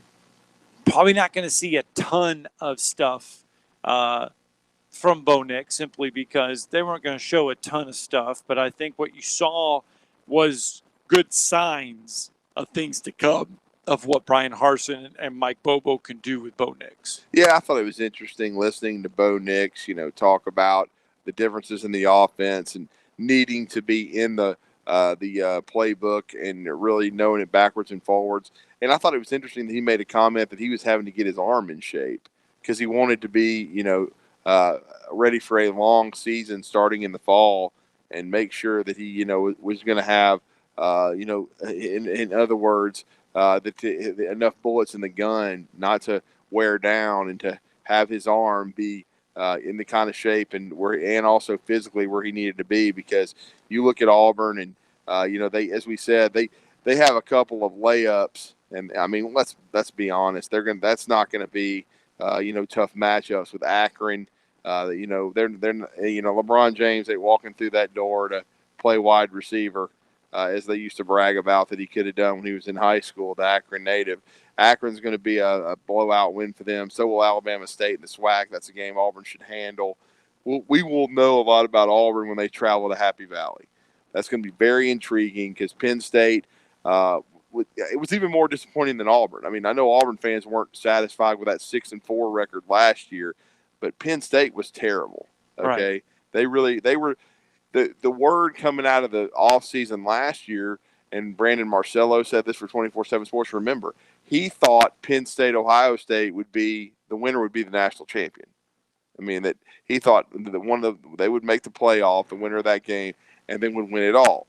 Probably not going to see a ton of stuff from Bo Nix simply because they weren't going to show a ton of stuff. But I think what you saw was good signs of things to come of what Brian Harsin and Mike Bobo can do with Bo Nix. Yeah, I thought it was interesting listening to Bo Nix, talk about the differences in the offense and needing to be in the playbook and really knowing it backwards and forwards. And I thought it was interesting that he made a comment that he was having to get his arm in shape because he wanted to be, ready for a long season starting in the fall and make sure that he, was going to have, in other words, enough bullets in the gun not to wear down and to have his arm be in the kind of shape and also physically where he needed to be. Because you look at Auburn and they, as we said, they have a couple of layups, and I mean let's be honest, that's not going to be tough matchups with Akron. They're LeBron James ain't walking through that door to play wide receiver. As they used to brag about that he could have done when he was in high school, the Akron native. Akron's going to be a blowout win for them. So will Alabama State in the SWAC. That's a game Auburn should handle. We will know a lot about Auburn when they travel to Happy Valley. That's going to be very intriguing because Penn State, it was even more disappointing than Auburn. I mean, I know Auburn fans weren't satisfied with that 6-4 record last year, but Penn State was terrible. Okay, right. They were. The word coming out of the offseason last year, and Brandon Marcello said this for 24/7 Sports, remember, he thought Penn State, Ohio State the winner would be the national champion. I mean, that he thought that they would make the playoff, the winner of that game, and then would win it all.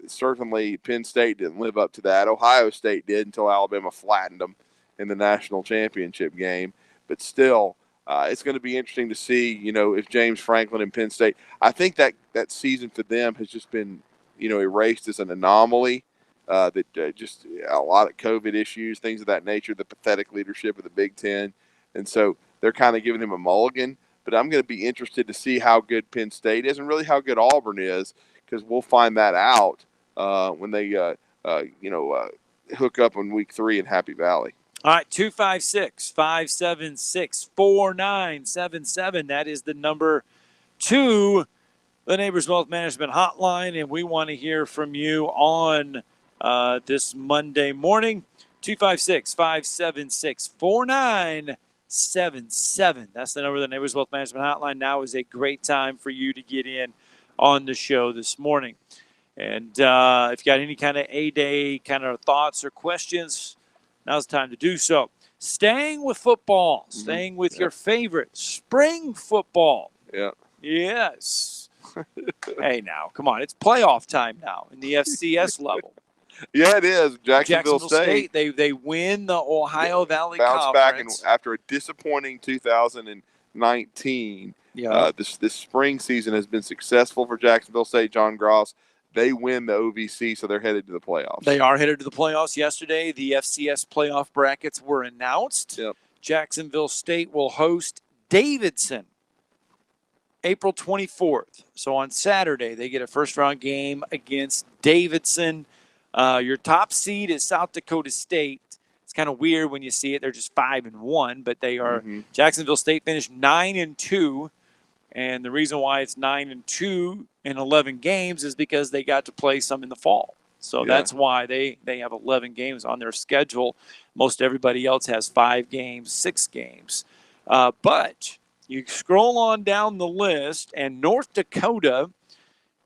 Certainly, Penn State didn't live up to that. Ohio State did until Alabama flattened them in the national championship game. But still, it's going to be interesting to see, if James Franklin and Penn State. I think that season for them has just been, erased as an anomaly. Just a lot of COVID issues, things of that nature, the pathetic leadership of the Big Ten. And so they're kind of giving him a mulligan. But I'm going to be interested to see how good Penn State is and really how good Auburn is, because we'll find that out when they, hook up in week 3 in Happy Valley. All right, 256-576-4977. That is the number to the Neighbors Wealth Management Hotline, and we want to hear from you on this Monday morning. 256-576-4977. That's the number of the Neighbors Wealth Management Hotline. Now is a great time for you to get in on the show this morning. And if you got any kind of A-Day kind of thoughts or questions, now's the time to do so. Staying with football, staying with your favorite, spring football. Yeah. Yes. Hey, now, come on. It's playoff time now in the FCS level. Yeah, it is. Jacksonville State. They win the Ohio Valley Bounce Conference. back after a disappointing 2019. Yeah. This spring season has been successful for Jacksonville State. John Gross. They win the OVC, so they're headed to the playoffs. They are headed to the playoffs. Yesterday, the FCS playoff brackets were announced. Yep. Jacksonville State will host Davidson April 24th. So on Saturday, they get a first-round game against Davidson. Your top seed is South Dakota State. It's kind of weird when you see it. They're just 5-1, but they are Jacksonville State finished 9-2. And the reason why it's 9-2 in 11 games is because they got to play some in the fall. So that's why they have 11 games on their schedule. Most everybody else has 5 games, 6 games. But you scroll on down the list, and North Dakota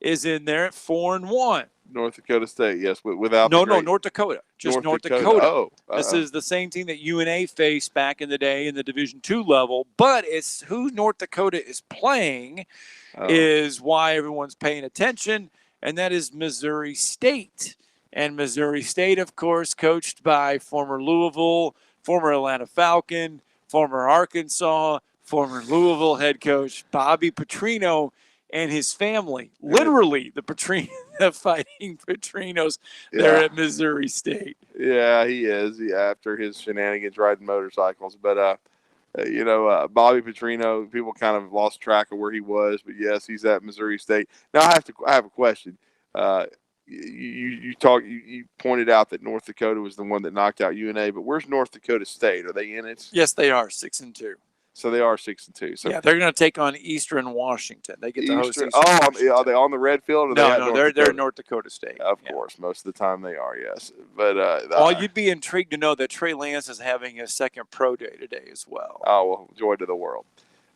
is in there at 4-1. North Dakota State, yes, without North Dakota, just North Dakota. Oh, this is the same team that UNA faced back in the day in the Division II level, but it's who North Dakota is playing is why everyone's paying attention, and that is Missouri State. And Missouri State, of course, coached by former Louisville, former Atlanta Falcon, former Arkansas, former Louisville head coach Bobby Petrino and his family, literally the fighting Petrinos there at Missouri State. Yeah, he is. After his shenanigans riding motorcycles, but Bobby Petrino, people kind of lost track of where he was, but yes, he's at Missouri State. Now I have a question. You pointed out that North Dakota was the one that knocked out UNA, but where's North Dakota State? Are they in it? Yes, they are 6-2. So they are 6-2. So yeah, they're going to take on Eastern Washington. They get to host Eastern. Are they on the red field? Or They're North Dakota State. Of course, most of the time they are. Yes, but you'd be intrigued to know that Trey Lance is having a second pro day today as well. Oh well, joy to the world.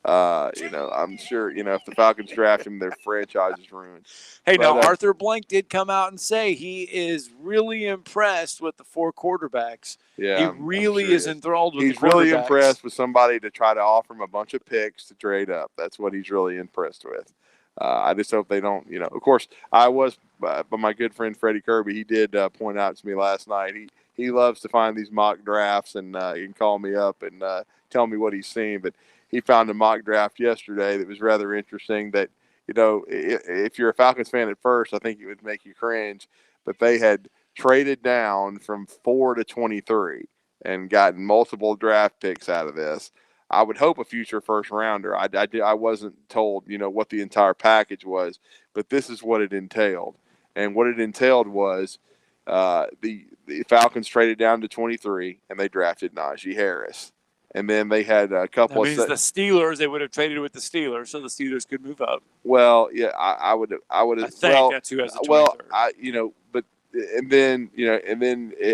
I'm sure if the Falcons draft him, their franchise is ruined. Hey, now Arthur Blank did come out and say he is really impressed with the 4 quarterbacks. Yeah, he really is enthralled with. He's really impressed with somebody to try to offer him a bunch of picks to trade up. That's what he's really impressed with. I just hope they don't. Of course, I was, but my good friend Freddie Kirby, he did point out to me last night. He loves to find these mock drafts and he can call me up and tell me what he's seen, but. He found a mock draft yesterday that was rather interesting that, if you're a Falcons fan at first, I think it would make you cringe, but they had traded down from 4 to 23 and gotten multiple draft picks out of this. I would hope a future first rounder. I wasn't told, what the entire package was, but this is what it entailed. And what it entailed was the Falcons traded down to 23 and they drafted Najee Harris. And then they had a couple of. That means the Steelers. They would have traded with the Steelers, so the Steelers could move up. Well, yeah, I would have. I think that's who has the 23rd. And then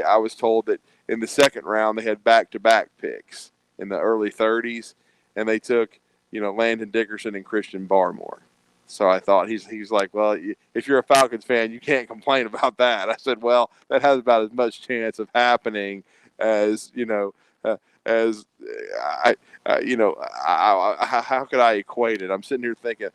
I was told that in the second round they had back-to-back picks in the early 30s, and they took Landon Dickerson and Christian Barmore. So I thought he's like, well, if you're a Falcons fan, you can't complain about that. I said, well, that has about as much chance of happening as how could I equate it? I'm sitting here thinking,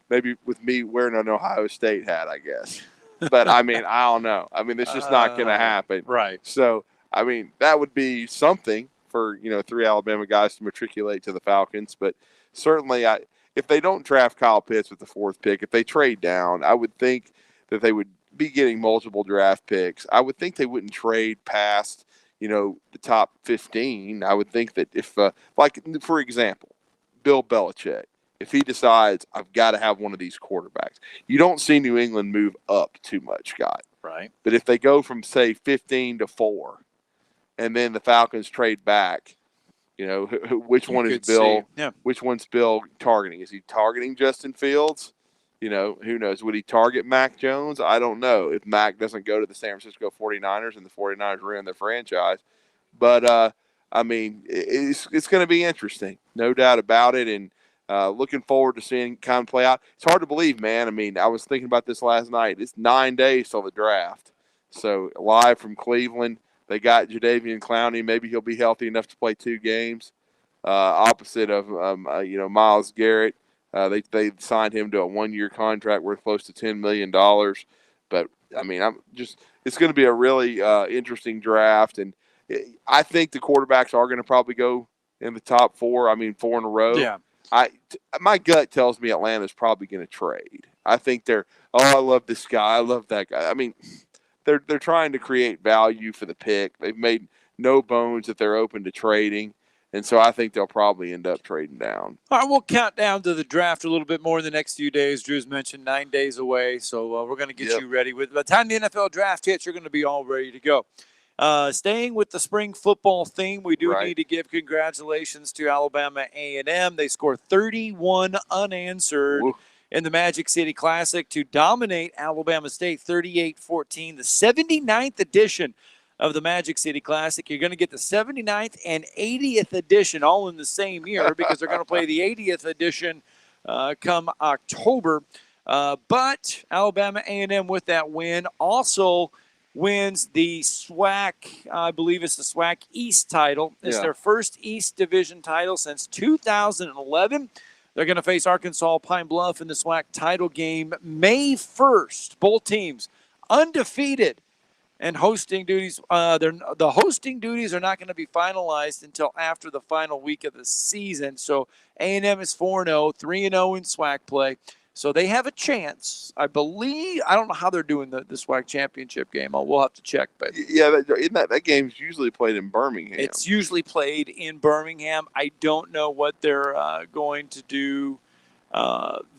maybe with me wearing an Ohio State hat, I guess. But I don't know. It's just not going to happen. Right. So, that would be something for, 3 Alabama guys to matriculate to the Falcons. But certainly, if they don't draft Kyle Pitts with the 4th pick, if they trade down, I would think that they would be getting multiple draft picks. I would think they wouldn't trade past the top 15. I would think that if, for example, Bill Belichick, if he decides I've got to have one of these quarterbacks, you don't see New England move up too much, Scott. Right. But if they go from, say, 15 to 4, and then the Falcons trade back, which one is Bill? Yeah. Which one's Bill targeting? Is he targeting Justin Fields? Who knows? Would he target Mac Jones? I don't know if Mac doesn't go to the San Francisco 49ers and the 49ers ruin their franchise. But, it's going to be interesting. No doubt about it. And looking forward to seeing kind of play out. It's hard to believe, man. I was thinking about this last night. It's 9 days till the draft. So live from Cleveland, they got Jadeveon Clowney. Maybe he'll be healthy enough to play 2 games. Opposite of, Myles Garrett. They signed him to a 1-year contract worth close to $10 million. But, it's going to be a really interesting draft. And I think the quarterbacks are going to probably go in the top 4. 4 in a row. Yeah. My gut tells me Atlanta's probably going to trade. I think I love this guy. I love that guy. They're trying to create value for the pick. They've made no bones that they're open to trading. And so I think they'll probably end up trading down. All right, we'll count down to the draft a little bit more in the next few days. Drew's mentioned 9 days away, so we're going to get you ready. By the time the NFL draft hits, you're going to be all ready to go. Staying with the spring football theme, we do need to give congratulations to Alabama A&M. They scored 31 unanswered in the Magic City Classic to dominate Alabama State 38-14, the 79th edition of the Magic City Classic. You're going to get the 79th and 80th edition all in the same year because they're going to play the 80th edition come October. But Alabama A&M with that win also wins the SWAC, I believe it's the SWAC East title. It's their first East Division title since 2011. They're going to face Arkansas Pine Bluff in the SWAC title game May 1st. Both teams undefeated. And hosting duties, the hosting duties are not going to be finalized until after the final week of the season. So A&M is 4-0, 3-0 in SWAC play. So they have a chance. I believe. I don't know how they're doing the SWAC championship game. We'll have to check. But Yeah, that game's usually played in Birmingham. it's usually played in Birmingham. I don't know what they're going to do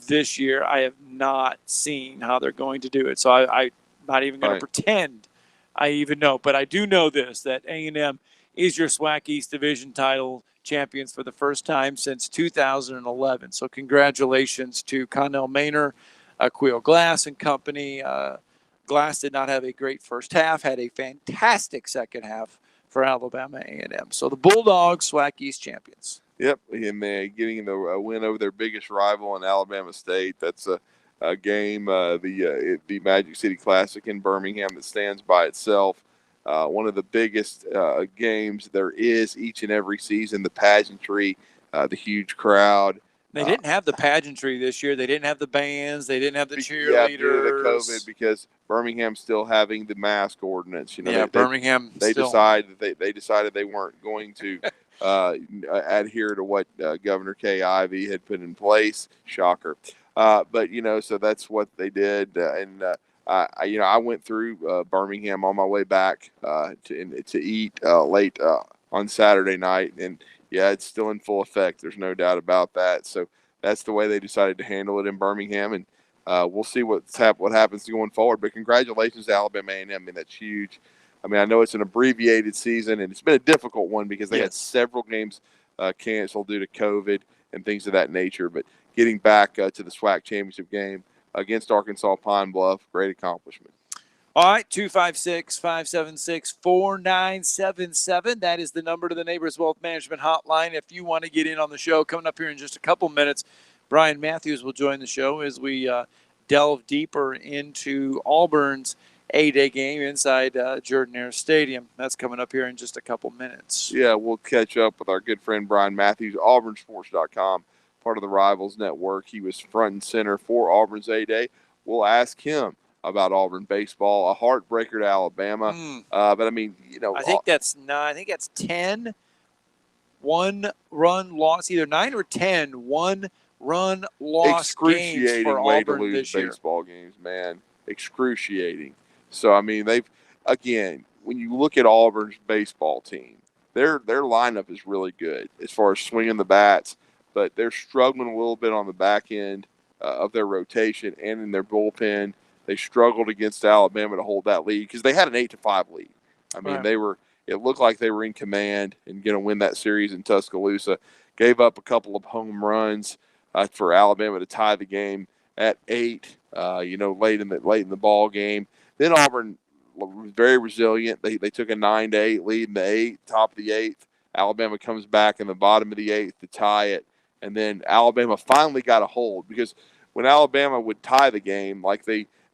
this year. I have not seen how they're going to do it. So I'm not even going to pretend I even know. But I do know this, that A&M is your SWAC East Division title champions for the first time since 2011. So congratulations to Connell Maynor, Queel Glass and Company. Glass did not have a great first half, had a fantastic second half for Alabama A&M. So the Bulldogs, SWAC East champions. Yep, and getting the win over their biggest rival in Alabama State. That's a game, the Magic City Classic in Birmingham, that stands by itself. One of the biggest games there is each and every season. The pageantry, the huge crowd. They didn't have the pageantry this year. They didn't have the bands. They didn't have the cheerleaders. Yeah, due to the COVID, because Birmingham's still having the mask ordinance. Birmingham. They decided they weren't going to adhere to what Governor Kay Ivey had put in place. Shocker. But so that's what they did, I went through Birmingham on my way back to eat late on Saturday night, and yeah, it's still in full effect. There's no doubt about that. So that's the way they decided to handle it in Birmingham, and we'll see what happens going forward. But congratulations to Alabama A&M. I mean, that's huge. I mean, I know it's an abbreviated season, and it's been a difficult one because they had several games canceled due to COVID and things of that nature. But getting back to the SWAC championship game against Arkansas Pine Bluff, great accomplishment. All right, 256-576-4977. That is the number to the Neighbors Wealth Management Hotline. If you want to get in on the show, coming up here in just a couple minutes, Bryan Matthews will join the show as we delve deeper into Auburn's A-Day game inside Jordan-Hare Stadium. That's coming up here in just a couple minutes. Yeah, we'll catch up with our good friend Bryan Matthews, auburnsports.com, part of the Rivals Network. He was front and center for Auburn's A-Day. We'll ask him about Auburn baseball, a heartbreaker to Alabama. But I mean, I think that's 10 one-run loss, either 9 or 10 one-run loss games for way Auburn to lose this year. baseball games, man. Excruciating. So I mean, when you look at Auburn's baseball team, their lineup is really good as far as swinging the bats, but they're struggling a little bit on the back end of their rotation and in their bullpen. They struggled against Alabama to hold that lead because they had an 8-5 lead. I mean, it looked like they were in command and going to win that series in Tuscaloosa. Gave up a couple of home runs for Alabama to tie the game at 8. Late in the ball game. Then Auburn was very resilient. They took a 9-8 lead in the 8th, top of the 8th. Alabama comes back in the bottom of the 8th to tie it, and then Alabama finally got a hold, because when Alabama would tie the game,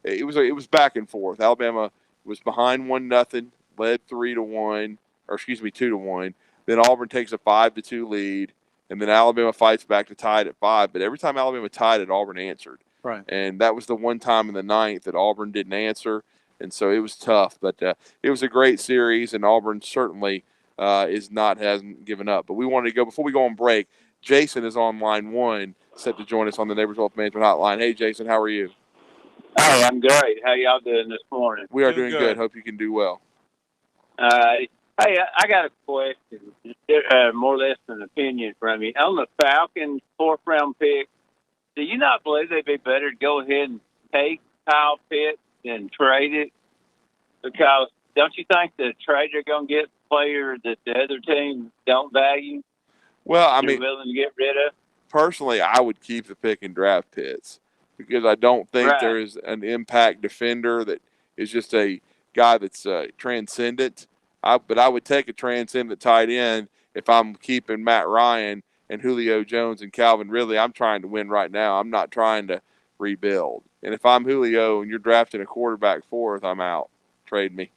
it was back and forth. Alabama was behind 1-0, led 2-1. Then Auburn takes a 5-2 lead, and then Alabama fights back to tie it at 5. But every time Alabama tied it, Auburn answered. Right. And that was the one time in the 9th that Auburn didn't answer, and so it was tough. But it was a great series, and Auburn certainly hasn't given up. But we wanted to go, before we go on break, Jason is on line 1, set to join us on the Neighbors Wealth Management Hotline. Hey, Jason, how are you? Hey, I'm great. How y'all doing this morning? We are doing good. Hope you can do well. Hey, I got a question, more or less an opinion from you. On the Falcons' 4th-round pick, do you not believe they'd be better to go ahead and take Kyle Pitts than trade it? Because don't you think the trader going to get players that the other team don't value? Well, I mean, willing to get rid of? Personally, I would keep the pick and draft Pitts, because I don't think there is an impact defender that is just a guy that's transcendent. But I would take a transcendent tight end if I'm keeping Matt Ryan and Julio Jones and Calvin Ridley. I'm trying to win right now. I'm not trying to rebuild. And if I'm Julio and you're drafting a quarterback 4th, I'm out. Trade me.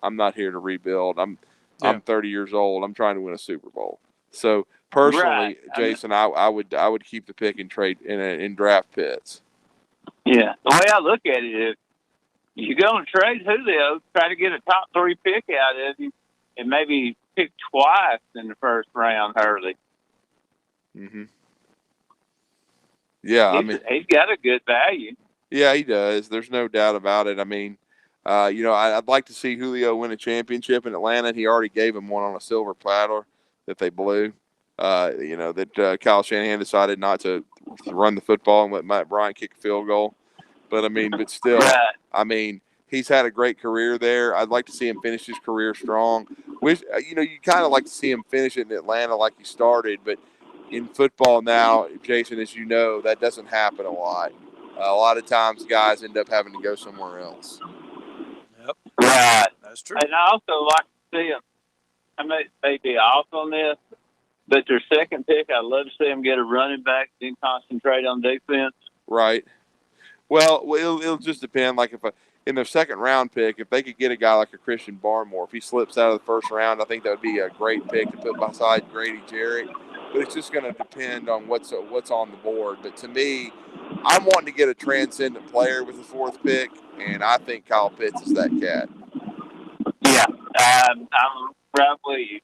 I'm not here to rebuild. I'm 30 years old. I'm trying to win a Super Bowl. So personally, Jason, I would keep the pick and trade in draft Pitts. Yeah, the way I look at it is, you're going to trade Julio, try to get a top 3 pick out of him, and maybe pick twice in the 1st round early. Mm-hmm. Yeah, he's got a good value. Yeah, he does. There's no doubt about it. I mean, I'd like to see Julio win a championship in Atlanta. He already gave him one on a silver platter that they blew. Kyle Shanahan decided not to run the football and let Matt Bryant kick a field goal. But still, he's had a great career there. I'd like to see him finish his career strong. You kind of like to see him finish it in Atlanta like he started, but in football now, Jason, as you know, that doesn't happen a lot. A lot of times guys end up having to go somewhere else. Yep. Right. That's true. And I also like to see them, I may be off on this, but their second pick, I'd love to see them get a running back and concentrate on defense. Right. Well, it'll just depend. Like in their second round pick, if they could get a guy like a Christian Barmore, if he slips out of the first round, I think that would be a great pick to put beside Grady Jarrett. But it's just going to depend on what's on the board. But to me, I'm wanting to get a transcendent player with the fourth pick, and I think Kyle Pitts is that cat. Yeah, I'm right with you.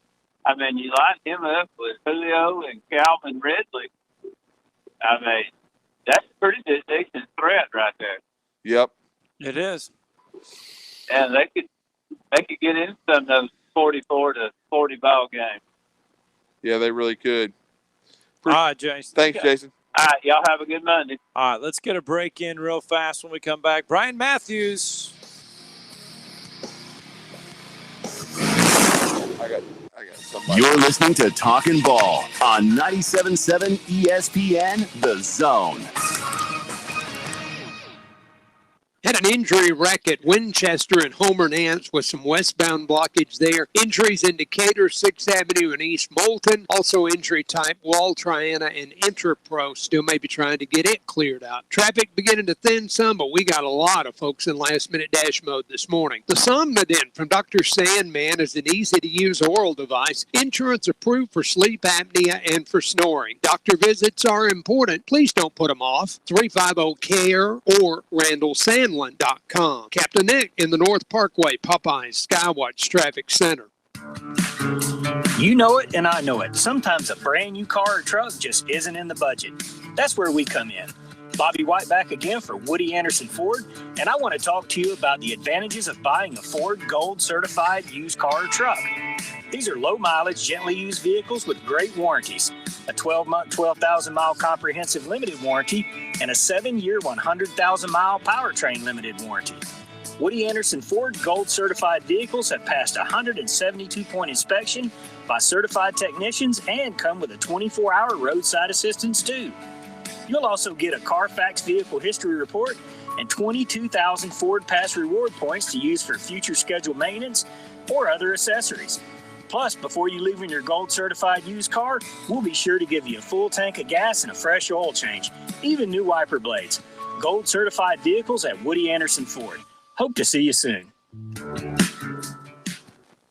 You line him up with Julio and Calvin Ridley. That's a pretty decent threat right there. Yep, it is. And they could get in some of those 44 to 40 ball games. Yeah, they really could. All right, Jason. Thanks, Jason. All right, y'all have a good Monday. All right, let's get a break in real fast when we come back. Bryan Matthews. I got somebody. You're listening to Talkin' Ball on 97.7 ESPN, The Zone. Had an injury wreck at Winchester and Homer Nance with some westbound blockage there. Injuries in Decatur, 6th Avenue and East Moulton. Also injury type Wall, Triana, and Interpro. Still may be trying to get it cleared out. Traffic beginning to thin some, but we got a lot of folks in last-minute dash mode this morning. The Somnodent from Dr. Sandman is an easy-to-use oral device. Insurance approved for sleep apnea and for snoring. Doctor visits are important. Please don't put them off. 350-CARE or RandallSandlin.com. Captain Nick in the North Parkway, Popeyes, Skywatch Traffic Center. You know it, and I know it. Sometimes a brand new car or truck just isn't in the budget. That's where we come in. Bobby White back again for Woody Anderson Ford, and I want to talk to you about the advantages of buying a Ford Gold certified used car or truck. These are low-mileage, gently used vehicles with great warranties. A 12-month, 12,000-mile comprehensive limited warranty, and a 7-year, 100,000-mile powertrain limited warranty. Woody Anderson Ford Gold certified vehicles have passed a 172-point inspection by certified technicians and come with a 24-hour roadside assistance too. You'll also get a Carfax vehicle history report and 22,000 Ford Pass reward points to use for future scheduled maintenance or other accessories. Plus, before you leave in your gold certified used car, we'll be sure to give you a full tank of gas and a fresh oil change, even new wiper blades. Gold certified vehicles at Woody Anderson Ford. Hope to see you soon.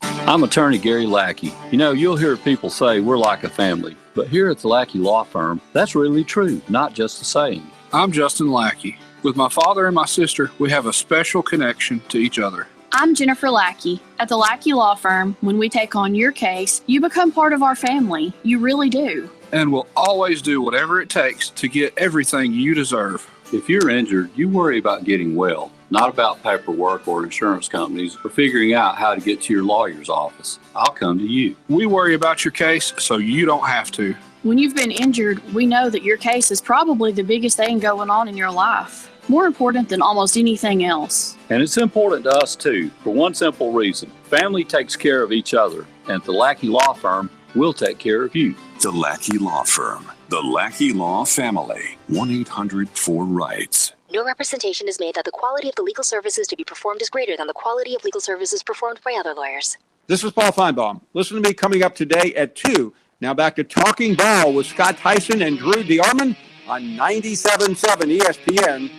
I'm attorney Gary Lackey. You'll hear people say we're like a family, but here at the Lackey Law Firm, that's really true, not just a saying. I'm Justin Lackey. With my father and my sister, we have a special connection to each other. I'm Jennifer Lackey. At the Lackey Law Firm, when we take on your case, you become part of our family. You really do. And we'll always do whatever it takes to get everything you deserve. If you're injured, you worry about getting well, not about paperwork or insurance companies or figuring out how to get to your lawyer's office. I'll come to you. We worry about your case so you don't have to. When you've been injured, we know that your case is probably the biggest thing going on in your life. More important than almost anything else. And it's important to us too, for one simple reason. Family takes care of each other, and at the Lackey Law Firm, we'll take care of you. The Lackey Law Firm. The Lackey Law Family. 1-800-4-RIGHTS. No representation is made that the quality of the legal services to be performed is greater than the quality of legal services performed by other lawyers. This is Paul Feinbaum. Listen to me coming up today at 2. Now back to Talking Ball with Scott Theisen and Drew DeArmond on 97.7 ESPN.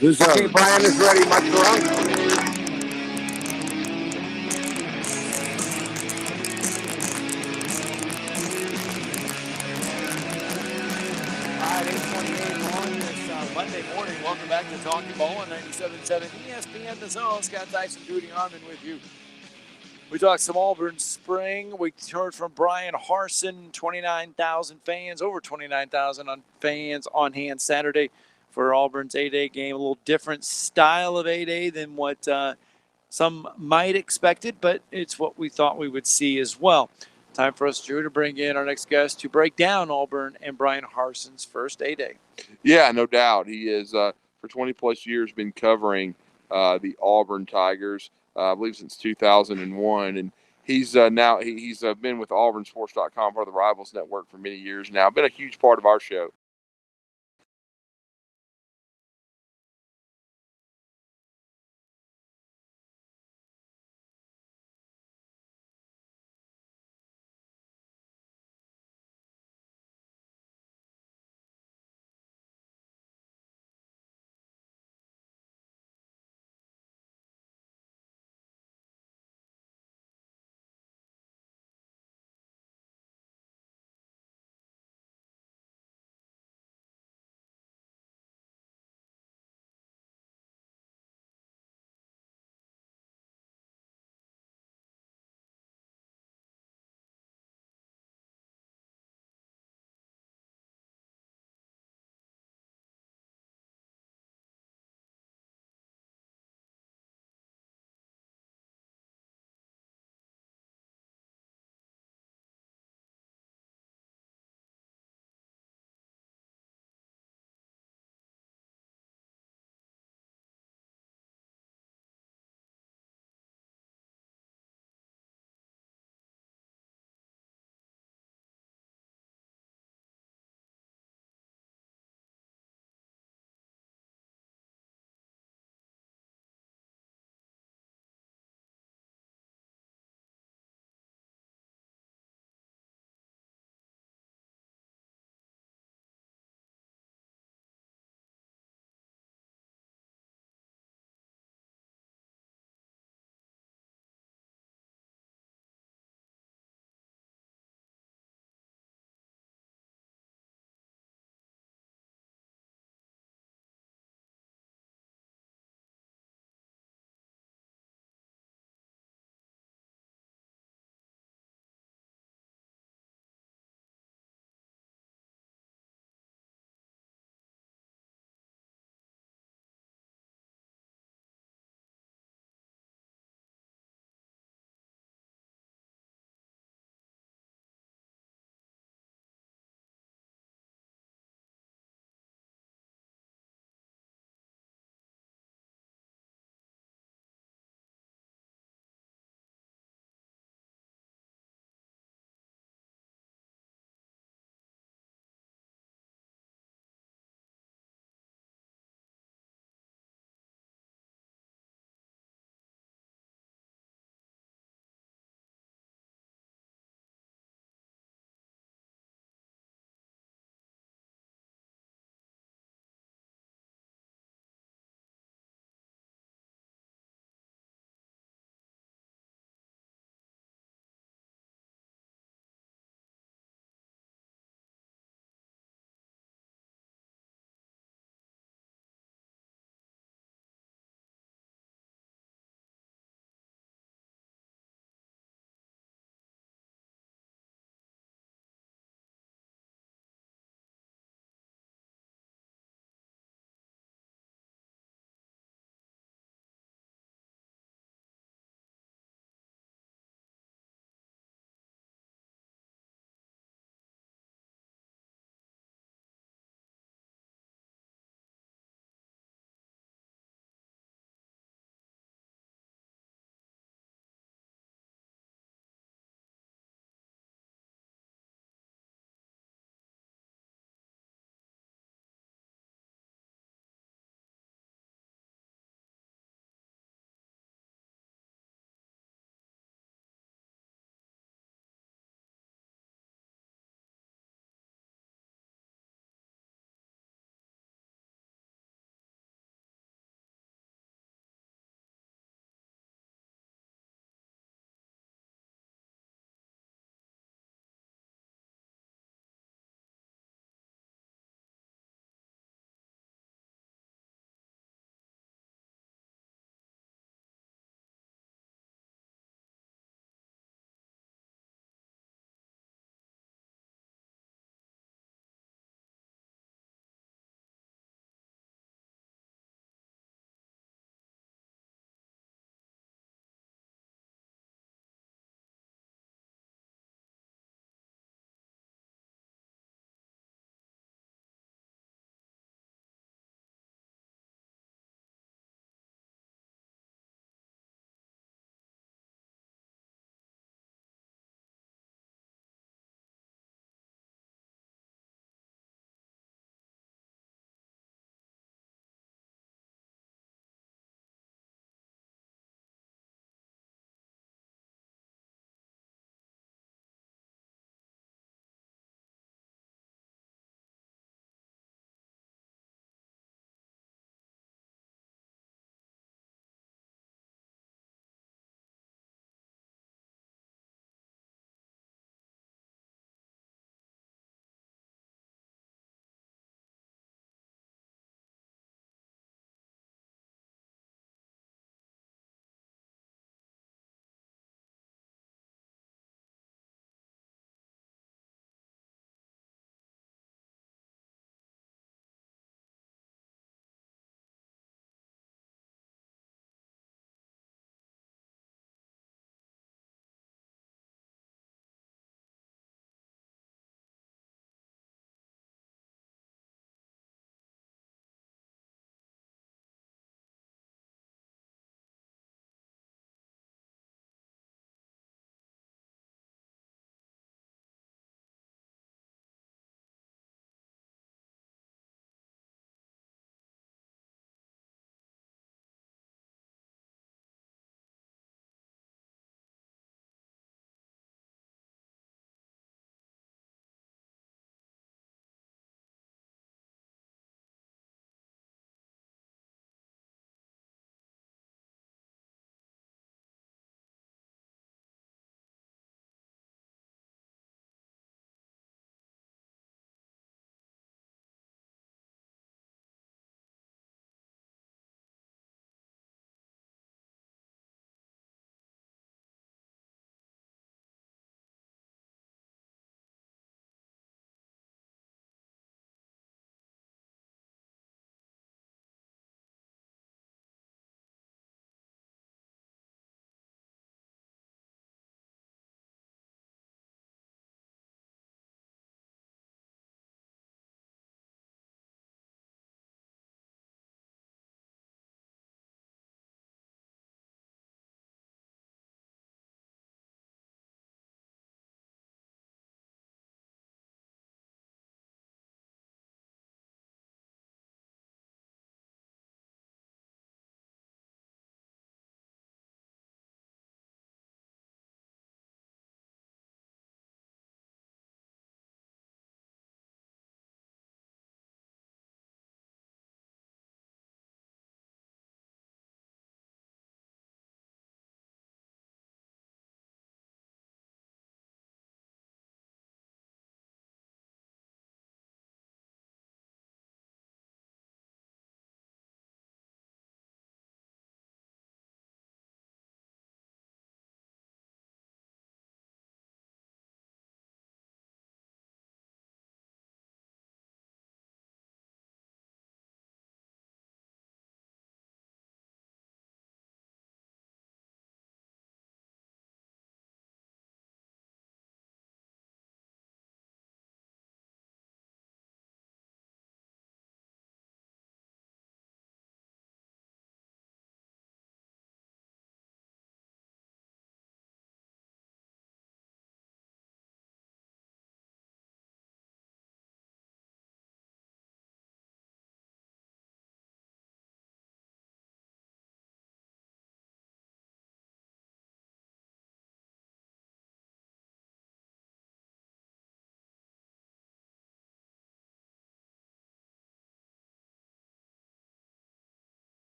The Zone. Okay, Brian is ready. Mike Durant. Monday morning. Welcome back to Talking Ball on 97.7 ESPN The Zone. Scott Theisen, Drew DeArmond with you. We talked some Auburn spring. We heard from Brian Harsin, 29,000 fans, over 29,000 fans on hand Saturday for Auburn's 8A game. A little different style of 8A than what some might expected, but it's what we thought we would see as well. Time for us, Drew, to bring in our next guest to break down Auburn and Brian Harsin's first 8A. Yeah, no doubt. He is, for 20-plus years, been covering the Auburn Tigers, I believe since 2001. And he's now he's been with AuburnSports.com, part of the Rivals Network, for many years now. Been a huge part of our show